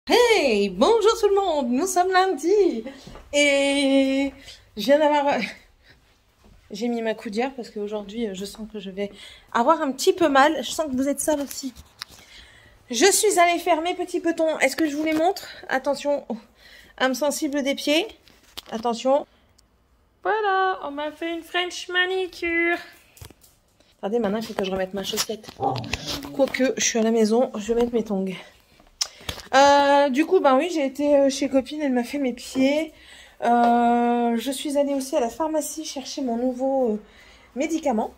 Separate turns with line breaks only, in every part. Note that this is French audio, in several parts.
Hey, bonjour tout le monde, nous sommes lundi et je viens d'avoir... J'ai mis ma coudière parce qu'aujourd'hui je sens que je vais avoir un petit peu mal, je sens que vous êtes sale aussi. Je suis allée faire mes petits petons, est-ce que je vous les montre? Attention, âme sensible des pieds, attention. Voilà, on m'a fait une French manicure. Attendez, maintenant il faut que je remette ma chaussette. Quoique, je suis à la maison, je vais mettre mes tongs. Du coup, ben oui, j'ai été chez copine, elle m'a fait mes pieds. Je suis allée aussi à la pharmacie chercher mon nouveau médicament.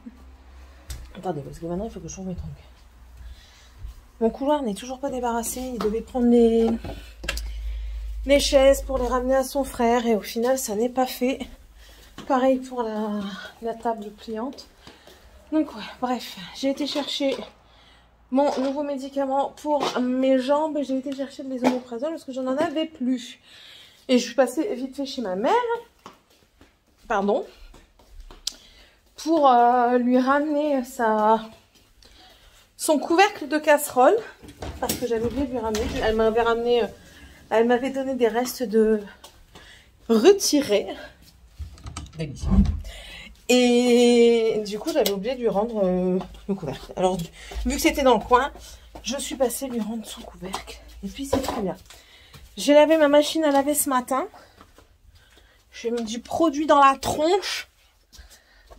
Attendez, parce que maintenant, il faut que je change mes tongs. Mon couloir n'est toujours pas débarrassé. Il devait prendre les chaises pour les ramener à son frère. Et au final, ça n'est pas fait. Pareil pour la table pliante. Donc, ouais, bref, j'ai été chercher mon nouveau médicament pour mes jambes. J'ai été chercher de l'ésoméprazole parce que j'en avais plus. Et je suis passée vite fait chez ma mère. Pardon. Pour lui ramener son couvercle de casserole. Parce que j'avais oublié de lui ramener. Elle m'avait ramené... elle m'avait donné des restes de retirés. Et du coup, j'avais oublié de lui rendre le couvercle. Alors, vu que c'était dans le coin, je suis passée lui rendre son couvercle. Et puis, c'est très bien. J'ai lavé ma machine à laver ce matin. J'ai mis du produit dans la tronche.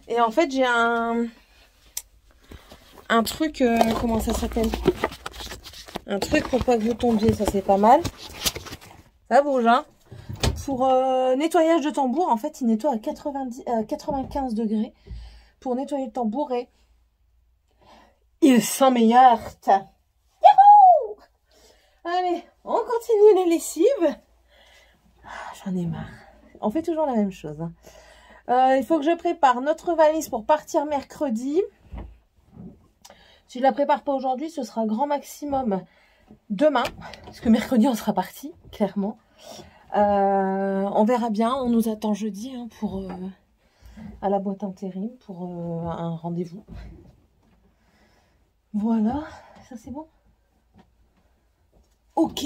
Et en fait, j'ai un truc, comment ça s'appelle? Un truc pour pas que vous tombiez, ça c'est pas mal. Ça bouge, hein. Pour nettoyage de tambour, en fait, il nettoie à 95 degrés pour nettoyer le tambour et il sent meilleur. Yahoo! Allez, on continue les lessives. J'en ai marre. On fait toujours la même chose. Hein. Il faut que je prépare notre valise pour partir mercredi. Si je la prépare pas aujourd'hui, ce sera grand maximum demain. Parce que mercredi, on sera parti, clairement. On verra bien. On nous attend jeudi hein, pour à la boîte intérim pour un rendez-vous. Voilà. Ça, c'est bon? Ok.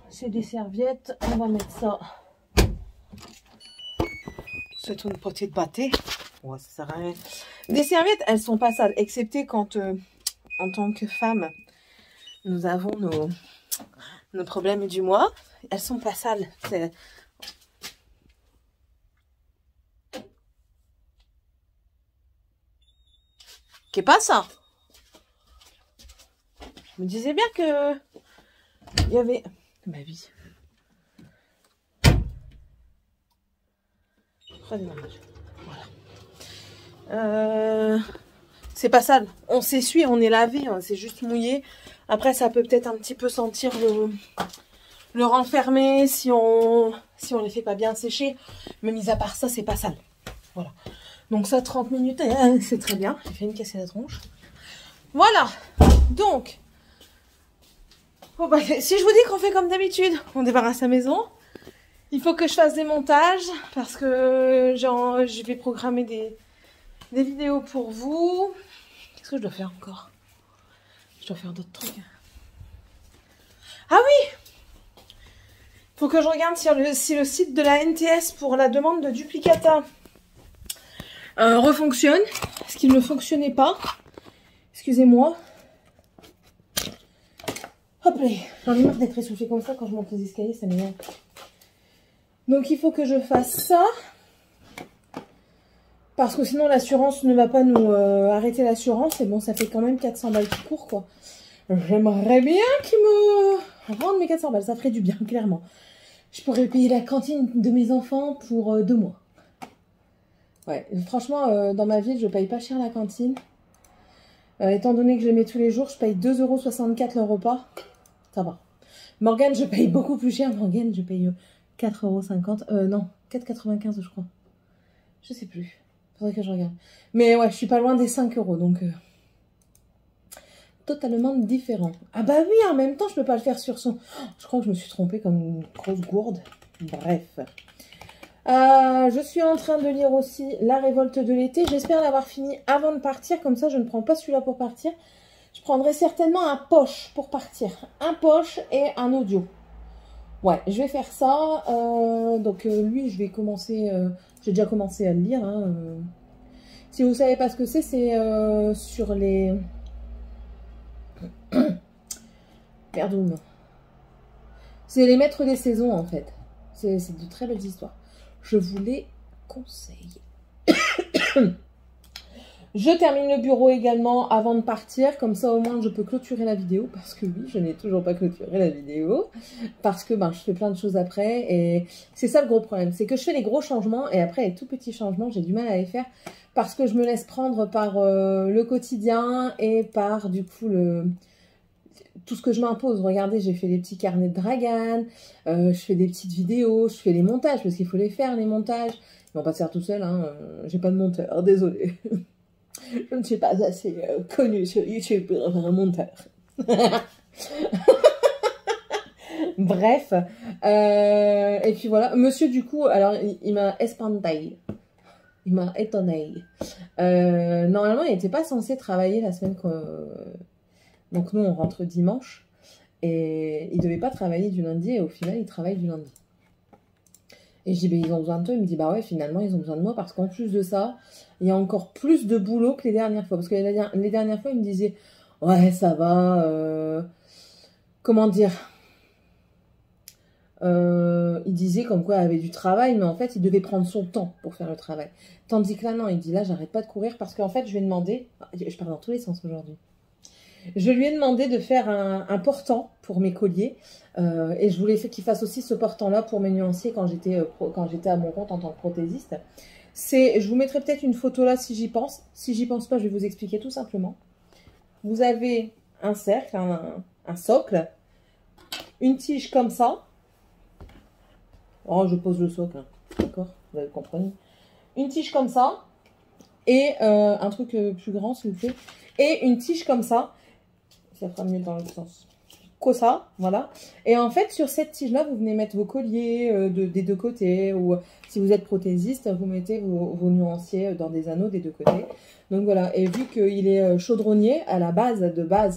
C'est des serviettes. On va mettre ça. C'est une petite pâtée. Ouais, ça sert à rien. Des serviettes, elles sont pas sales, excepté quand, en tant que femme, nous avons nos problèmes du mois. Elles sont pas sales. Qu'est pas ça? Je me disais bien que il y avait ma vie. Voilà. C'est pas sale. On s'essuie, on est lavé, hein, c'est juste mouillé. Après, ça peut peut-être un petit peu sentir le renfermer si on les fait pas bien sécher. Mais mis à part ça, c'est pas sale. Voilà. Donc ça, 30 minutes, c'est très bien. J'ai fait une cassée à la tronche. Voilà. Donc, bon, bah, si je vous dis qu'on fait comme d'habitude, on débarrasse la maison. Il faut que je fasse des montages parce que je vais programmer des vidéos pour vous. Qu'est-ce que je dois faire encore? Je dois faire d'autres trucs. Ah oui! Faut que je regarde si le site de la NTS pour la demande de duplicata refonctionne. Parce qu'il ne fonctionnait pas. Excusez-moi. Hop là. J'en ai marre d'être essoufflée comme ça quand je monte les escaliers, ça m'énerve. Donc il faut que je fasse ça. Parce que sinon l'assurance ne va pas nous arrêter l'assurance. Et bon, ça fait quand même 400 balles qui courent quoi. J'aimerais bien qu'ils me rendent mes 400 balles. Ça ferait du bien, clairement. Je pourrais payer la cantine de mes enfants pour 2 mois. Ouais, franchement, dans ma ville, je paye pas cher la cantine. Étant donné que je les mets tous les jours, je paye 2,64 € le repas. Ça va. Morgane, je paye beaucoup plus cher. Morgane, je paye 4,50 €. Non, 4,95 € je crois. Je sais plus. Faudrait que je regarde. Mais ouais, je suis pas loin des 5 €. Donc, totalement différent. Ah bah oui, en même temps, je peux pas le faire sur son... Oh, je crois que je me suis trompée comme une grosse gourde. Bref. Je suis en train de lire aussi La Révolte de l'été. J'espère l'avoir fini avant de partir. Comme ça, je ne prends pas celui-là pour partir. Je prendrai certainement un poche pour partir. Un poche et un audio. Ouais, je vais faire ça. Donc lui, je vais commencer... j'ai déjà commencé à le lire. Hein, si vous savez pas ce que c'est sur les... Perdoum. C'est les maîtres des saisons, en fait. C'est de très belles histoires. Je vous les conseille. Je termine le bureau également avant de partir. Comme ça, au moins, je peux clôturer la vidéo. Parce que oui, je n'ai toujours pas clôturé la vidéo. Parce que je fais plein de choses après. Et c'est ça le gros problème. C'est que je fais les gros changements. Et après, les tout petits changements, j'ai du mal à les faire. Parce que je me laisse prendre par le quotidien. Et par, du coup, tout ce que je m'impose. Regardez, j'ai fait des petits carnets de Dragan. Je fais des petites vidéos. Je fais les montages. Parce qu'il faut les faire, les montages. Ils vont pas se faire tout seul. Hein. J'ai pas de monteur. Désolée. Je ne suis pas assez connue sur YouTube pour faire un monteur. Bref. Et puis voilà. Monsieur, du coup, alors, il m'a espanté. Il m'a étonné. Normalement, il n'était pas censé travailler la semaine donc nous, on rentre dimanche. Et il ne devait pas travailler du lundi. Et au final, il travaille du lundi. Et je dis, ils ont besoin de toi. Il me dit, bah ouais, finalement, ils ont besoin de moi. Parce qu'en plus de ça, il y a encore plus de boulot que les dernières fois. Parce que les dernières fois, il me disait, ouais, ça va. Comment dire, il disait comme quoi il avait du travail. Mais en fait, il devait prendre son temps pour faire le travail. Tandis que là, non, il dit, là, j'arrête pas de courir. Parce qu'en fait, je lui ai demandé, je pars dans tous les sens aujourd'hui. Je lui ai demandé de faire un portant pour mes colliers. Et je voulais qu'il fasse aussi ce portant-là pour mes nuanciers quand j'étais à mon compte en tant que prothésiste. Je vous mettrai peut-être une photo là si j'y pense. Si j'y pense pas, je vais vous expliquer tout simplement. Vous avez un cercle, un socle, une tige comme ça. Oh, je pose le socle, hein. D'accord, vous avez compris. Une tige comme ça. Et un truc plus grand, s'il vous plaît. Et une tige comme ça. Ça fera mieux dans l'autre sens. Comme ça, voilà. Et en fait, sur cette tige-là, vous venez mettre vos colliers des deux côtés. Ou si vous êtes prothésiste, vous mettez vos nuanciers dans des anneaux des deux côtés. Donc voilà. Et vu qu'il est chaudronnier, à la base,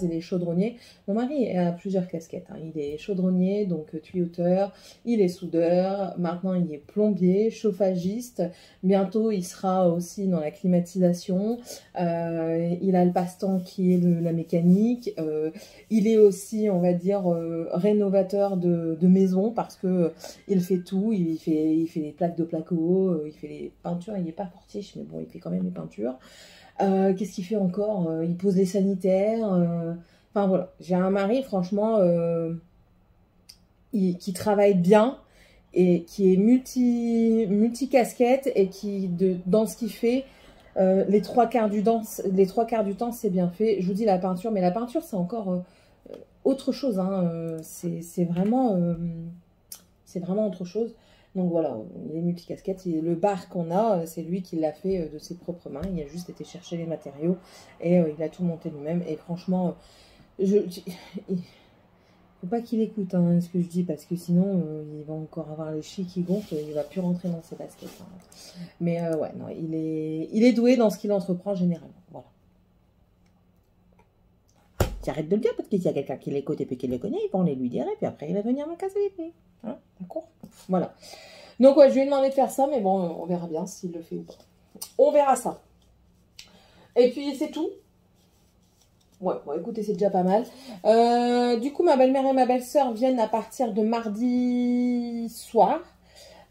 il est chaudronnier. Mon mari a plusieurs casquettes. Hein. Il est chaudronnier, donc tuyauteur. Il est soudeur. Maintenant, il est plombier, chauffagiste. Bientôt, il sera aussi dans la climatisation. Il a le passe-temps qui est la mécanique. Il est aussi, on va dire, rénovateur de maison parce que il fait tout. Il fait les plaques de placo, il fait les peintures. Il n'est pas portiche, mais bon, il fait quand même les peintures. Qu'est-ce qu'il fait encore? Il pose les sanitaires. Enfin voilà, j'ai un mari, franchement, qui travaille bien et qui est multi-casquette et qui, dans ce qu'il fait, les trois quarts du temps, c'est bien fait. Je vous dis la peinture, mais la peinture, c'est encore autre chose. Hein. C'est vraiment autre chose. Donc voilà, il est multicasquette. Le bar qu'on a, c'est lui qui l'a fait de ses propres mains. Il a juste été chercher les matériaux et il a tout monté lui-même. Et franchement, il faut pas qu'il écoute hein, ce que je dis parce que sinon, il va encore avoir les chevilles qui gonflent et il va plus rentrer dans ses baskets. Hein. Mais ouais, non, il est doué dans ce qu'il entreprend généralement. Voilà. J'arrête de le dire parce qu'il y a quelqu'un qui l'écoute et puis qui le connaît, ils vont les lui dire et puis après il va venir me casser les pieds. Hein, d'accord? Voilà. Donc ouais, je lui ai demandé de faire ça, mais bon, on verra bien s'il le fait ou pas. On verra ça. Et puis c'est tout. Ouais, bon écoutez, c'est déjà pas mal. Du coup, ma belle-mère et ma belle-sœur viennent à partir de mardi soir.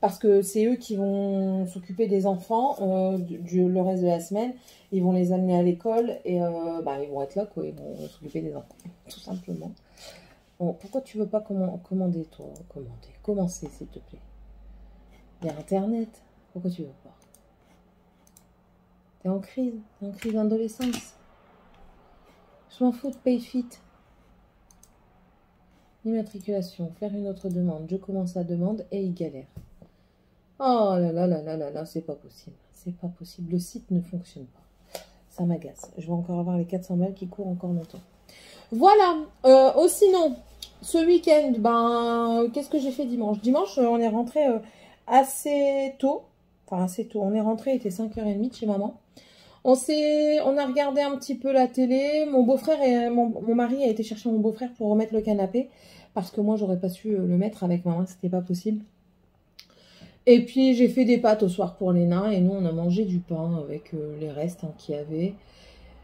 Parce que c'est eux qui vont s'occuper des enfants le reste de la semaine. Ils vont les amener à l'école et ils vont être là, quoi. Ils vont s'occuper des enfants, tout simplement. Bon, pourquoi tu veux pas commander, toi? Commencer, s'il te plaît. Il y a Internet. Pourquoi tu veux pas? T'es en crise d'adolescence. Je m'en fous de PayFit. Immatriculation, faire une autre demande. Je commence la demande et il galère. Oh là là là là là là, c'est pas possible. C'est pas possible. Le site ne fonctionne pas. Ça m'agace. Je vais encore avoir les 400 balles qui courent encore longtemps. Voilà. Sinon, ce week-end, qu'est-ce que j'ai fait dimanche? Dimanche, on est rentré assez tôt. Enfin, assez tôt. On est rentré, il était 5h30 de chez maman. On a regardé un petit peu la télé. Mon beau-frère et mon mari a été chercher mon beau-frère pour remettre le canapé. Parce que moi, j'aurais pas su le mettre avec ma main, c'était pas possible. Et puis, j'ai fait des pâtes au soir pour Léna. Et nous, on a mangé du pain avec les restes qu'il y avait.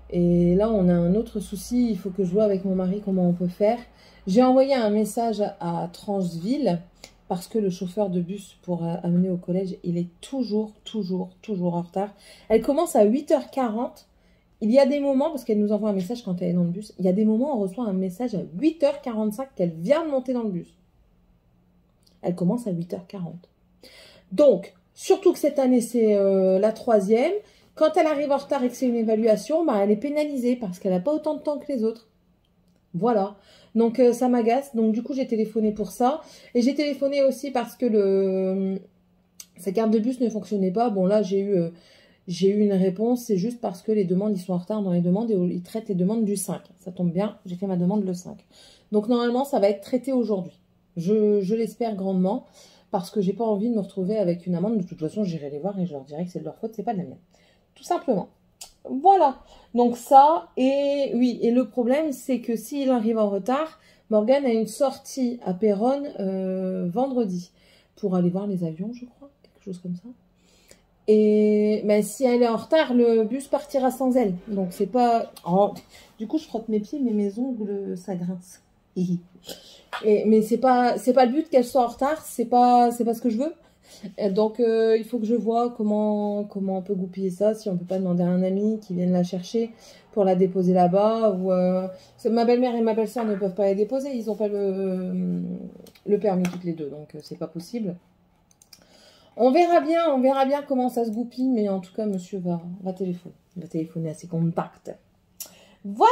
Et là, on a un autre souci. Il faut que je vois avec mon mari comment on peut faire. J'ai envoyé un message à Transville. Parce que le chauffeur de bus pour amener au collège, il est toujours en retard. Elle commence à 8h40. Il y a des moments, parce qu'elle nous envoie un message quand elle est dans le bus, il y a des moments où on reçoit un message à 8h45 qu'elle vient de monter dans le bus. Elle commence à 8h40. Donc, surtout que cette année, c'est la 3e. Quand elle arrive en retard et que c'est une évaluation, bah, elle est pénalisée parce qu'elle n'a pas autant de temps que les autres. Voilà. Donc, ça m'agace. Donc, du coup, j'ai téléphoné pour ça. Et j'ai téléphoné aussi parce que sa carte de bus ne fonctionnait pas. Bon, là, j'ai eu une réponse. C'est juste parce que les demandes, ils sont en retard dans les demandes et ils traitent les demandes du 5. Ça tombe bien. J'ai fait ma demande le 5. Donc, normalement, ça va être traité aujourd'hui. Je l'espère grandement parce que j'ai pas envie de me retrouver avec une amende. De toute façon, j'irai les voir et je leur dirai que c'est de leur faute, c'est pas de la mienne. Tout simplement. Voilà, donc ça, et oui, et le problème, c'est que s'il arrive en retard, Morgane a une sortie à Péronne vendredi pour aller voir les avions, je crois, quelque chose comme ça. Et ben, si elle est en retard, le bus partira sans elle. Donc c'est pas... Oh, du coup, je frotte mes pieds, mais mes ongles, ça grince. Mais c'est pas le but qu'elle soit en retard, c'est pas ce que je veux. Donc, il faut que je vois comment on peut goupiller ça, si on peut pas demander à un ami qui vienne la chercher pour la déposer là-bas. Ou ma belle-mère et ma belle-sœur ne peuvent pas la déposer, ils n'ont pas le permis toutes les deux, donc c'est pas possible. On verra bien comment ça se goupille, mais en tout cas, monsieur va téléphoner à ses contacts. Voilà.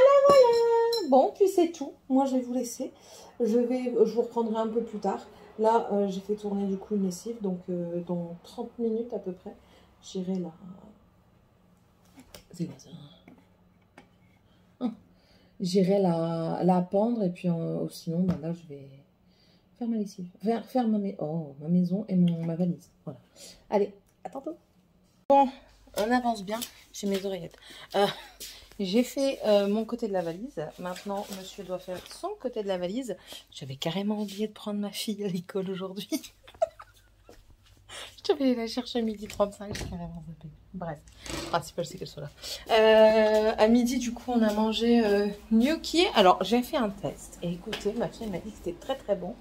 Bon, puis c'est tout. Moi, je vais vous laisser. Je vous reprendrai un peu plus tard. Là, j'ai fait tourner du coup une lessive, donc dans 30 minutes à peu près, j'irai la... C'est quoi ça? J'irai la pendre et puis sinon, ben là, je vais faire ma lessive. Faire ma maison et ma valise. Voilà. Allez, à tantôt. Bon, on avance bien chez mes oreillettes. J'ai fait mon côté de la valise. Maintenant, monsieur doit faire son côté de la valise. J'avais carrément oublié de prendre ma fille à l'école aujourd'hui. Je devais aller la chercher à 12h35. J'ai carrément zappé. Bref, le principal, c'est qu'elle soit là. À midi, du coup, on a mangé gnocchi. Alors, j'ai fait un test. Et écoutez, ma fille m'a dit que c'était très bon.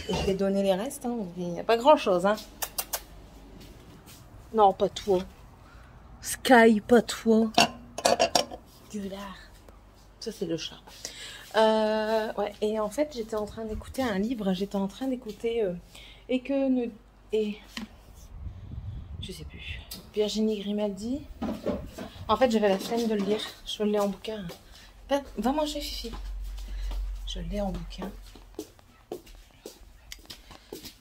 Et je vais donner les restes. Hein. Il n'y a pas grand-chose. Hein. Non, pas toi. Sky, pas toi. Ça c'est le chat. Ouais, et en fait j'étais en train d'écouter un livre, je sais plus, Virginie Grimaldi. En fait j'avais la flemme de le lire, je l'ai en bouquin. Va manger Fifi. Je l'ai en bouquin.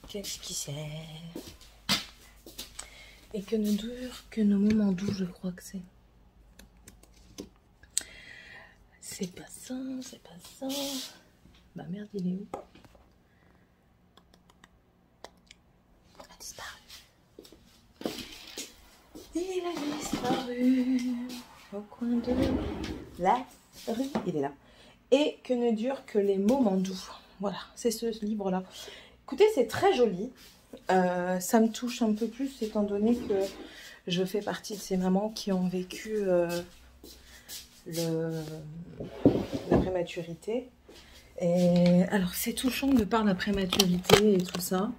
Qu'est-ce qui c'est? Et que ne dure que nos moments doux, je crois que c'est. C'est pas ça, c'est pas ça. Bah merde, il est où? Il a disparu. Il a disparu au coin de la rue. Il est là. Et que ne durent que les moments doux. Voilà, c'est ce livre-là. Écoutez, c'est très joli. Ça me touche un peu plus étant donné que je fais partie de ces mamans qui ont vécu... la prématurité. Et alors c'est touchant de par la prématurité et tout ça.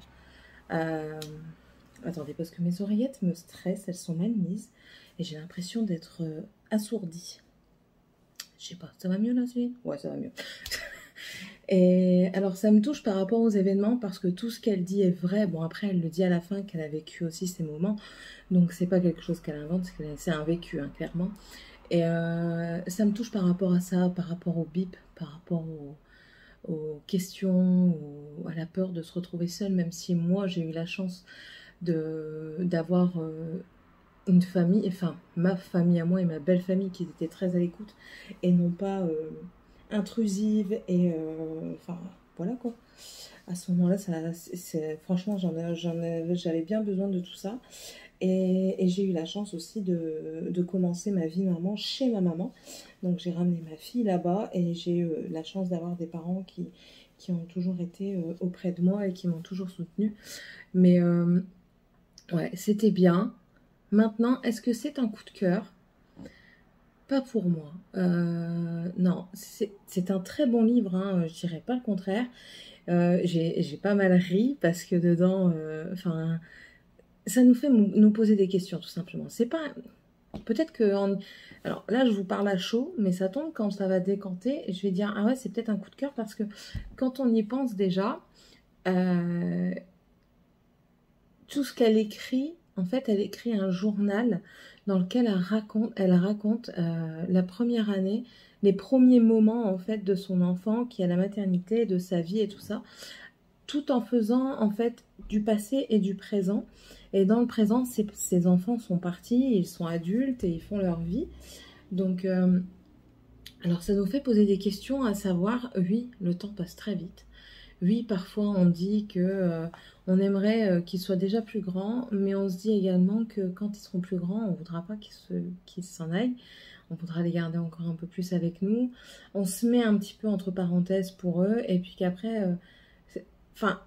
Attendez, parce que mes oreillettes me stressent, elles sont mal mises et j'ai l'impression d'être assourdie. Je sais pas, ça va mieux là, Céline? Ouais, ça va mieux. Et alors ça me touche par rapport aux événements parce que tout ce qu'elle dit est vrai. Bon, après elle le dit à la fin qu'elle a vécu aussi ces moments, donc c'est pas quelque chose qu'elle invente, c'est un vécu, hein, clairement. Et ça me touche par rapport à ça, par rapport au bip, par rapport aux questions, à la peur de se retrouver seule, même si moi j'ai eu la chance d'avoir une famille, enfin ma famille à moi et ma belle famille qui étaient très à l'écoute et non pas intrusive et enfin voilà quoi. À ce moment-là, franchement j'avais bien besoin de tout ça. Et j'ai eu la chance aussi de commencer ma vie de maman chez ma maman. Donc j'ai ramené ma fille là-bas et j'ai eu la chance d'avoir des parents qui ont toujours été auprès de moi et qui m'ont toujours soutenue. Mais ouais, c'était bien. Maintenant, est-ce que c'est un coup de cœur? Pas pour moi. Non, c'est un très bon livre, hein, je dirais pas le contraire. J'ai pas mal ri parce que dedans, enfin, ça nous fait nous poser des questions tout simplement. C'est pas, peut-être que, alors là je vous parle à chaud, mais ça tombe quand ça va décanter, je vais dire ah ouais c'est peut-être un coup de cœur parce que quand on y pense déjà, euh, tout ce qu'elle écrit, en fait, elle écrit un journal dans lequel elle raconte la première année, les premiers moments en fait de son enfant qui est à la maternité, de sa vie et tout ça, tout en faisant en fait du passé et du présent. Et dans le présent, ses enfants sont partis, ils sont adultes et ils font leur vie. Donc, alors ça nous fait poser des questions à savoir, oui, le temps passe très vite. Oui, parfois on dit que on aimerait qu'ils soient déjà plus grands, mais on se dit également que quand ils seront plus grands, on voudra pas qu'ils s'en aillent. On voudra les garder encore un peu plus avec nous. On se met un petit peu entre parenthèses pour eux, et puis qu'après, enfin,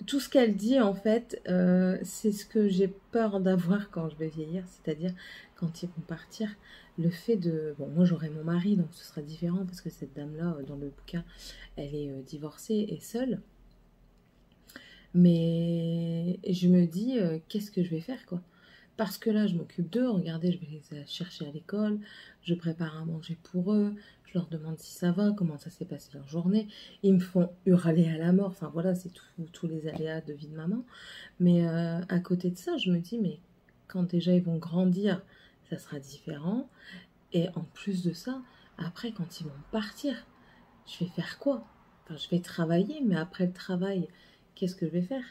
tout ce qu'elle dit en fait, c'est ce que j'ai peur d'avoir quand je vais vieillir, c'est-à-dire quand ils vont partir. Le fait de... Bon, moi j'aurai mon mari, donc ce sera différent parce que cette dame-là, dans le bouquin, elle est divorcée et seule. Mais je me dis, qu'est-ce que je vais faire quoi? Parce que là, je m'occupe d'eux, regardez, je vais les chercher à l'école, je prépare à manger pour eux, je leur demande si ça va, comment ça s'est passé leur journée. Ils me font hurler à la mort, enfin voilà, c'est tous les aléas de vie de maman. Mais à côté de ça, je me dis, mais quand déjà ils vont grandir, ça sera différent. Et en plus de ça, après, quand ils vont partir, je vais faire quoi? Enfin, je vais travailler, mais après le travail, qu'est-ce que je vais faire?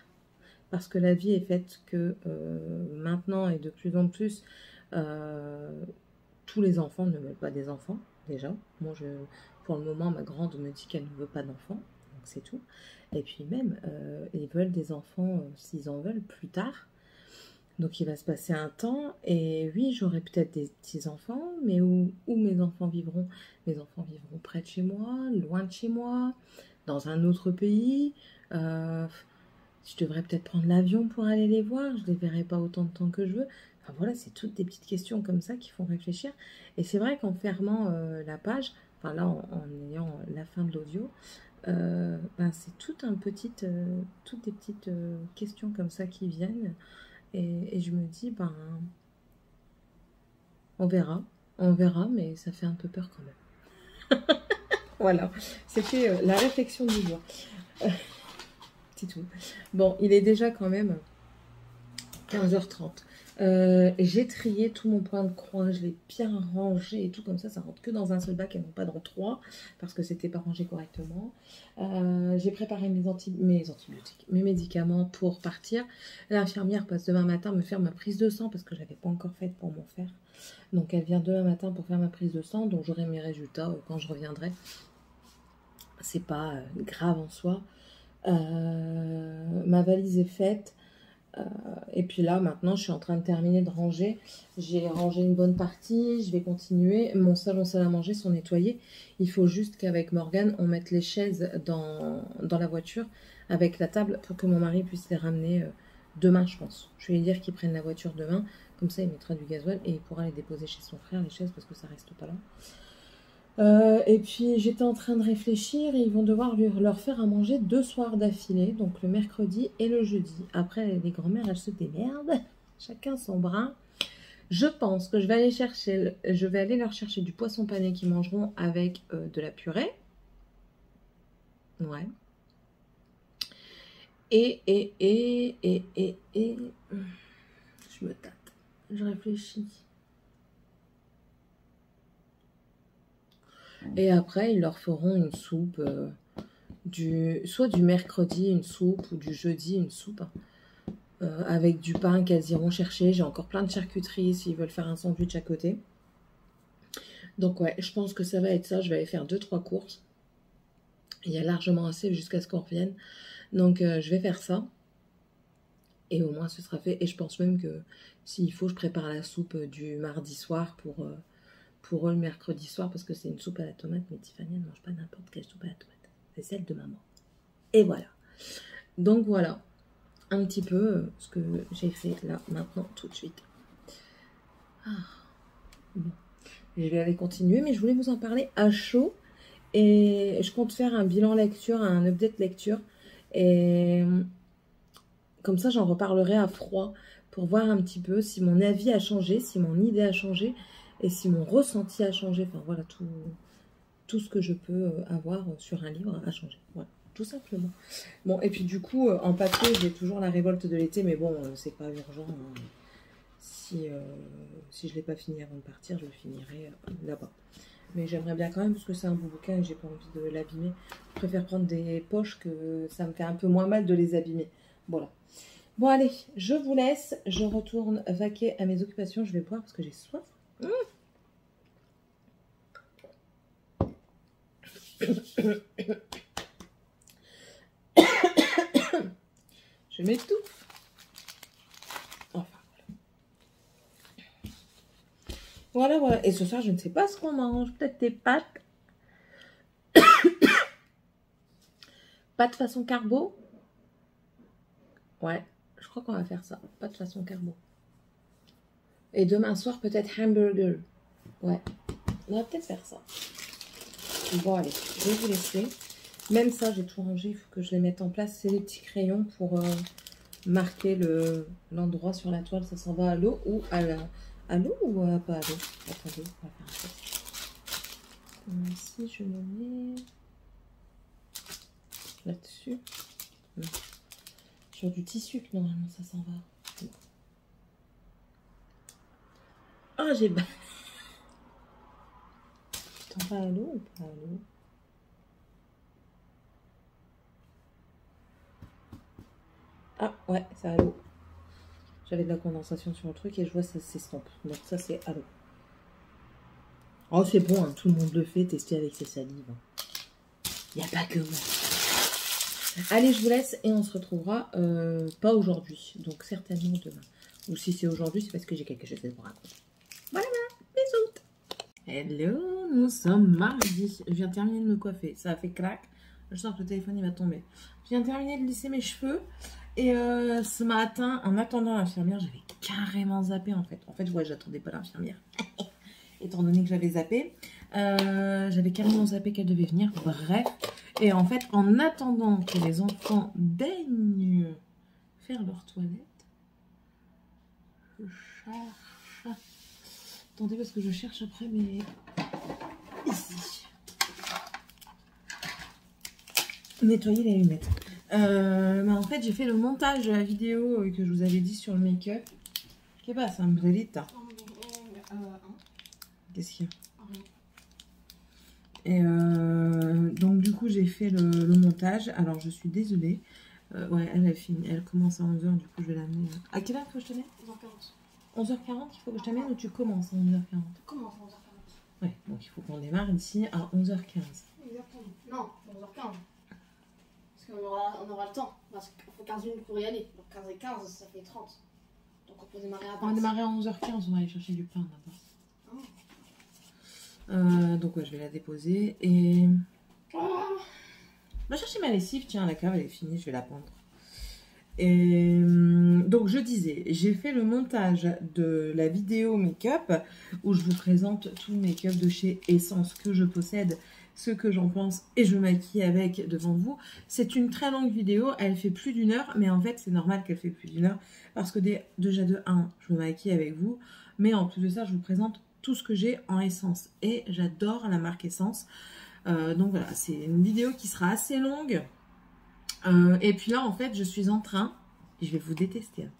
Parce que la vie est faite que maintenant et de plus en plus, euh, tous les enfants ne veulent pas des enfants, déjà. Moi, pour le moment, ma grande me dit qu'elle ne veut pas d'enfants, donc c'est tout. Et puis même, ils veulent des enfants, s'ils en veulent, plus tard. Donc il va se passer un temps, et oui, j'aurai peut-être des petits-enfants, mais où mes enfants vivront? Mes enfants vivront près de chez moi, loin de chez moi, dans un autre pays. Euh, je devrais peut-être prendre l'avion pour aller les voir, je ne les verrai pas autant de temps que je veux. Enfin voilà, c'est toutes des petites questions comme ça qui font réfléchir. Et c'est vrai qu'en fermant la page, enfin là en ayant la fin de l'audio, ben, c'est toutes des petites questions comme ça qui viennent. Et je me dis, ben, on verra, mais ça fait un peu peur quand même. Voilà, c'était la réflexion du jour. C'est tout. Bon, il est déjà quand même 15h30. J'ai trié tout mon point de croix, je l'ai bien rangé et tout comme ça rentre que dans un seul bac et non pas dans trois, parce que c'était pas rangé correctement. J'ai préparé mes antibiotiques, mes médicaments pour partir. L'infirmière passe demain matin me faire ma prise de sang parce que je n'avais pas encore faite pour mon faire. Donc elle vient demain matin pour faire ma prise de sang, donc j'aurai mes résultats quand je reviendrai. C'est pas grave en soi. Ma valise est faite. Et puis là, maintenant, je suis en train de terminer de ranger. J'ai rangé une bonne partie, je vais continuer. Mon salon, salle à manger sont nettoyés. Il faut juste qu'avec Morgane, on mette les chaises dans la voiture avec la table pour que mon mari puisse les ramener demain, je pense. Je vais lui dire qu'il prenne la voiture demain. Comme ça, il mettra du gasoil et il pourra les déposer chez son frère, les chaises, parce que ça reste pas là. Et puis j'étais en train de réfléchir et ils vont devoir leur faire à manger 2 soirs d'affilée, donc le mercredi et le jeudi. Après les grand-mères elles se démerdent, chacun son brin. Je pense que je vais aller leur chercher du poisson pané qu'ils mangeront avec de la purée. Ouais. Et je me tâte, je réfléchis. Et après, ils leur feront une soupe, soit du mercredi une soupe, ou du jeudi une soupe, avec du pain qu'elles iront chercher. J'ai encore plein de charcuterie s'ils veulent faire un sandwich à côté. Donc ouais, je pense que ça va être ça. Je vais aller faire 2-3 courses. Il y a largement assez jusqu'à ce qu'on revienne. Donc je vais faire ça. Et au moins ce sera fait. Et je pense même que s'il faut, je prépare la soupe du mardi soir pour eux le mercredi soir. Parce que c'est une soupe à la tomate. Mais Tiffany ne mange pas n'importe quelle soupe à la tomate. C'est celle de maman. Et voilà. Donc voilà. Un petit peu ce que j'ai fait là, maintenant, tout de suite. Ah. Bon. Je vais aller continuer. Mais je voulais vous en parler à chaud. Et je compte faire un bilan lecture, un update lecture. Et comme ça, j'en reparlerai à froid pour voir un petit peu si mon avis a changé, si mon idée a changé et si mon ressenti a changé. Enfin voilà, tout ce que je peux avoir sur un livre a changé. Voilà, tout simplement. Bon, et puis du coup, en papier, j'ai toujours La Révolte de l'été, mais bon, c'est pas urgent. Hein. Si je ne l'ai pas fini avant de partir, je le finirai là-bas. Mais j'aimerais bien quand même, parce que c'est un beau bouquin et j'ai pas envie de l'abîmer. Je préfère prendre des poches que ça me fait un peu moins mal de les abîmer. Voilà. Bon, allez, je vous laisse. Je retourne vaquer à mes occupations. Je vais boire parce que j'ai soif. Je m'étouffe. Enfin, voilà. Voilà. Et ce soir, je ne sais pas ce qu'on mange. Peut-être des pâtes. Pâtes façon carbo. Ouais, je crois qu'on va faire ça. Pâtes façon carbo. Et demain soir, peut-être hamburger. Ouais, on va peut-être faire ça. Bon, allez, je vais vous laisser. Même ça, j'ai tout rangé. Il faut que je les mette en place. C'est les petits crayons pour marquer l'endroit sur la toile. Ça s'en va à l'eau ou à l'eau ou pas à l'eau. Attendez, on va faire un test. Ici, je me mets là-dessus. Sur du tissu que normalement ça s'en va. Ah, j'ai... T'en vas à l'eau ou pas à l'eau? Ah, ouais, c'est à l'eau. J'avais de la condensation sur le truc et je vois ça s'estompe. Donc ça, c'est à l'eau. Oh, c'est bon, hein, tout le monde le fait, tester avec ses salives. Il n'y a pas que moi. Allez, je vous laisse et on se retrouvera pas aujourd'hui. Donc certainement demain. Ou si c'est aujourd'hui, c'est parce que j'ai quelque chose à vous raconter. Voilà, bisous. Hello, nous sommes mardi. Je viens de terminer de me coiffer. Ça a fait crack. Je sens que le téléphone il va tomber. Je viens de terminer de lisser mes cheveux. Et ce matin, en attendant l'infirmière, j'avais carrément zappé en fait. En fait, ouais, j'attendais pas l'infirmière. Étant donné que j'avais zappé. J'avais carrément zappé qu'elle devait venir. Bref. Et en fait, en attendant que les enfants daignent faire leur toilette, je cherche... Attendez, parce que je cherche après, mais... Ici. Nettoyer les lunettes. En fait, j'ai fait le montage de la vidéo que je vous avais dit sur le make-up. Qu'est-ce que c'est un brelita? Qu'est-ce qu'il y a? Et donc du coup j'ai fait le montage. Alors je suis désolée. Ouais, elle finit. Elle commence à 11 h. Du coup je vais l'amener. À quelle heure il faut que je te mette? 11h40. 11h40 il faut que je t'amène ou tu commences à 11h40?
Commence à 11h40.
Ouais, donc il faut qu'on démarre ici à 11h15.
Exactement. Non, 11h15. Parce qu'on aura le temps. Parce qu'il faut 15 minutes pour y aller. Donc 15 et 15, ça fait 30. Donc on peut démarrer à 15.
On va démarrer à 11h15, on va aller chercher du pain d'abord. Donc ouais, je vais la déposer et... Va chercher ma lessive, tiens, la cave elle est finie, je vais la pendre. Et donc je disais, j'ai fait le montage de la vidéo make-up où je vous présente tout le make-up de chez Essence que je possède, ce que j'en pense et je me maquille avec devant vous. C'est une très longue vidéo, elle fait plus d'1 heure, mais en fait c'est normal qu'elle fait plus d'1 heure parce que déjà de 1, je me maquille avec vous, mais en plus de ça je vous présente tout ce que j'ai en Essence et j'adore la marque Essence. Donc voilà, c'est une vidéo qui sera assez longue. Et puis là, en fait, je suis en train, et je vais vous détester, hein,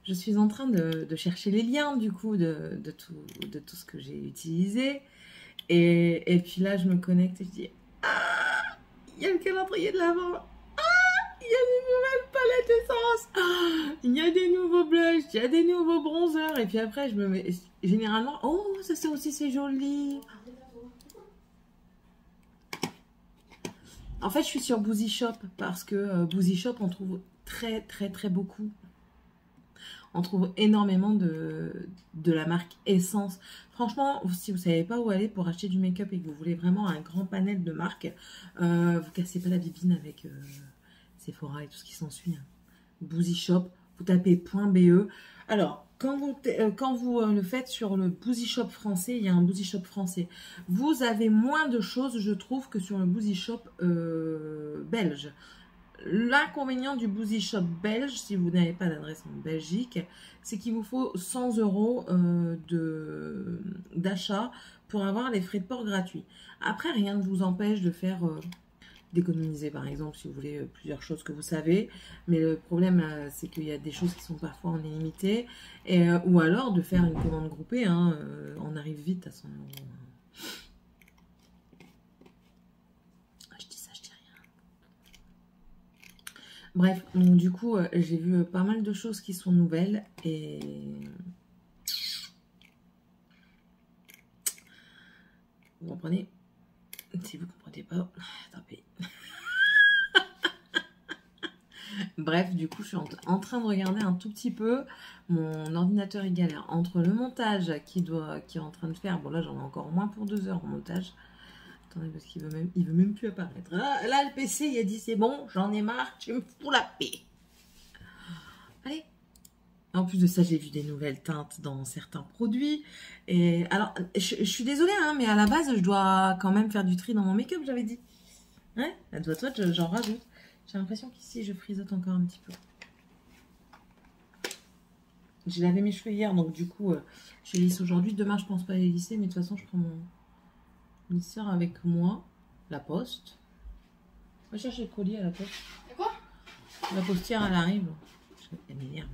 je suis en train de chercher les liens, du coup, de tout ce que j'ai utilisé. Et puis là, je me connecte et je dis, ah, il y a le calendrier de l'Avent. Ah, il y a des nouvelles palettes Essence. Ah, il y a des nouveaux blushs, il y a des nouveaux bronzers. Et puis après, je me mets, généralement, oh, ça c'est aussi, c'est joli. En fait, je suis sur Boozy Shop parce que Boozy Shop, on trouve très beaucoup. On trouve énormément de la marque Essence. Franchement, si vous ne savez pas où aller pour acheter du make-up et que vous voulez vraiment un grand panel de marques, vous cassez pas la bibine avec Sephora et tout ce qui s'ensuit. Hein. Boozy Shop, vous tapez .be. Alors, quand vous le faites sur le Boozy Shop français, il y a un Boozy Shop français. Vous avez moins de choses, je trouve, que sur le Boozy Shop belge. L'inconvénient du Boozy Shop belge, si vous n'avez pas d'adresse en Belgique, c'est qu'il vous faut 100 € d'achat pour avoir les frais de port gratuits. Après, rien ne vous empêche de faire d'économiser, par exemple, si vous voulez plusieurs choses que vous savez. Mais le problème, c'est qu'il y a des choses qui sont parfois en illimité. Ou alors de faire une commande groupée. Hein, on arrive vite à 100 €. Bref, donc du coup, j'ai vu pas mal de choses qui sont nouvelles et vous comprenez? Si vous ne comprenez pas, tant pis. Bref, du coup, je suis en train de regarder un tout petit peu. Mon ordinateur est galère. Entre le montage qui est en train de faire, bon là j'en ai encore moins pour 2 heures au montage. Attendez, parce qu'il veut même plus apparaître. Là, le PC, il a dit c'est bon, j'en ai marre, tu me fous la paix. Allez. En plus de ça, j'ai vu des nouvelles teintes dans certains produits. Et alors, je suis désolée, hein, mais à la base, je dois quand même faire du tri dans mon make-up, j'avais dit. Ouais, la doigt j'en rajoute. J'ai l'impression qu'ici, je frisote encore un petit peu. J'ai lavé mes cheveux hier, donc du coup, je les lisse aujourd'hui. Demain, je pense pas les lisser, mais de toute façon, je prends mon lisseur avec moi. La poste. On va chercher le colis à la poste.
Et quoi?
La postière, elle arrive. Elle m'énerve.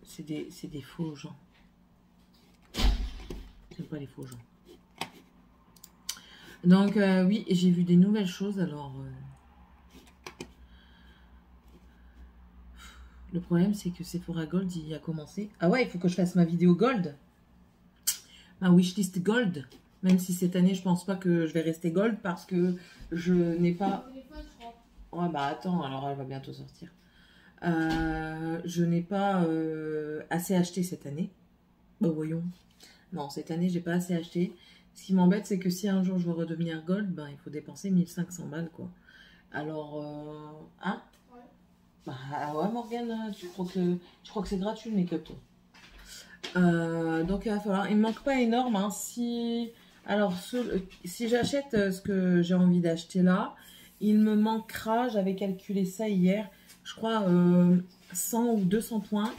C'est des faux gens. J'aime pas les faux gens. Donc, oui, j'ai vu des nouvelles choses. Alors, le problème, c'est que Sephora Gold, il a commencé. Ah ouais, il faut que je fasse ma vidéo Gold. Ma wishlist Gold. Même si cette année, je pense pas que je vais rester Gold parce que je n'ai pas... Ouais, bah attends, alors elle va bientôt sortir. Je n'ai pas assez acheté cette année. Bah voyons. Non, cette année, j'ai pas assez acheté. Ce qui m'embête, c'est que si un jour je veux redevenir Gold, ben, il faut dépenser 1500 balles, quoi. Alors, hein? Ouais. Bah ouais, Morgane, tu crois que c'est gratuit le make-up, toi? Donc, il va falloir... Il me manque pas énorme, hein. Alors, si j'achète ce que j'ai envie d'acheter là, il me manquera, j'avais calculé ça hier, je crois 100 ou 200 points,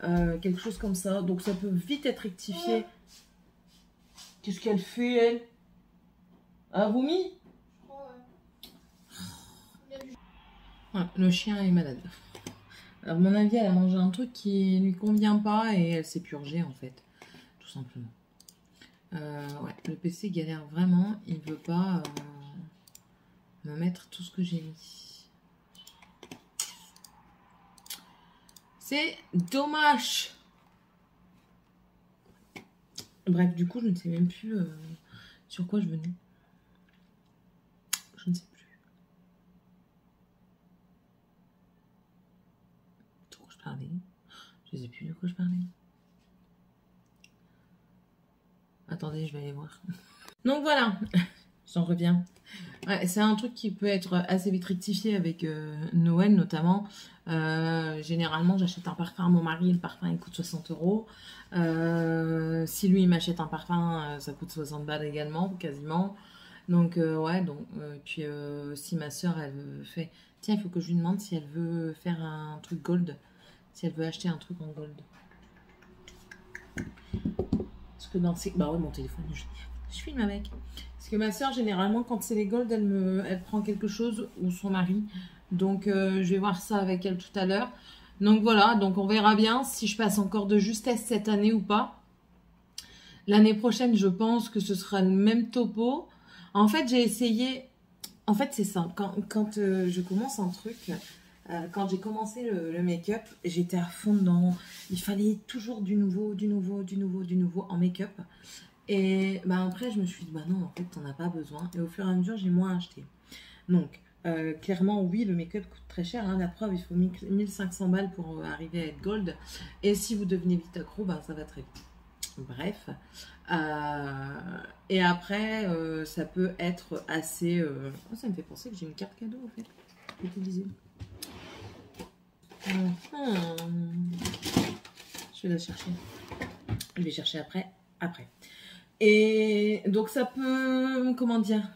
quelque chose comme ça. Donc ça peut vite être rectifié. Qu'est-ce qu'elle fait, elle? Ah, vomi? Ouais, le chien est malade. Alors, à mon avis, elle a mangé un truc qui lui convient pas et elle s'est purgée, en fait. Tout simplement. Ouais, le PC galère vraiment. Il veut pas me mettre tout ce que j'ai mis. C'est dommage. Bref, du coup, je ne sais même plus sur quoi je venais. Je ne sais plus. De quoi je parlais? Je ne sais plus de quoi je parlais. Attendez, je vais aller voir. Donc voilà, j'en reviens. Ouais, c'est un truc qui peut être assez vite rectifié avec Noël notamment. Généralement, j'achète un parfum à mon mari, le parfum il coûte 60 €. Si lui il m'achète un parfum, ça coûte 60 balles également, quasiment. Donc ouais, donc puis si ma soeur elle fait, tiens, il faut que je lui demande si elle veut faire un truc gold, si elle veut acheter un truc en gold. Parce que dans ces... Bah ouais, mon téléphone, je filme avec. Parce que ma soeur, généralement, quand c'est les gold, elle prend quelque chose, ou son mari. Donc, je vais voir ça avec elle tout à l'heure. Donc, voilà. Donc, on verra bien si je passe encore de justesse cette année ou pas. L'année prochaine, je pense que ce sera le même topo. En fait, j'ai essayé... En fait, c'est ça. Quand je commence un truc... quand j'ai commencé le make-up, j'étais à fond dedans. Il fallait toujours du nouveau en make-up. Et bah après, je me suis dit, bah non, en fait, t'en as pas besoin. Et au fur et à mesure, j'ai moins acheté. Donc, Clairement, oui, le make-up coûte très cher. Hein. La preuve, il faut 1500 balles pour arriver à être gold. Et si vous devenez vite accro, ben, ça va très vite. Bref. Et après, ça peut être assez... Oh, ça me fait penser que j'ai une carte cadeau, en fait. Utilisée. Je vais la chercher. Je vais chercher après. Et donc, ça peut... Comment dire?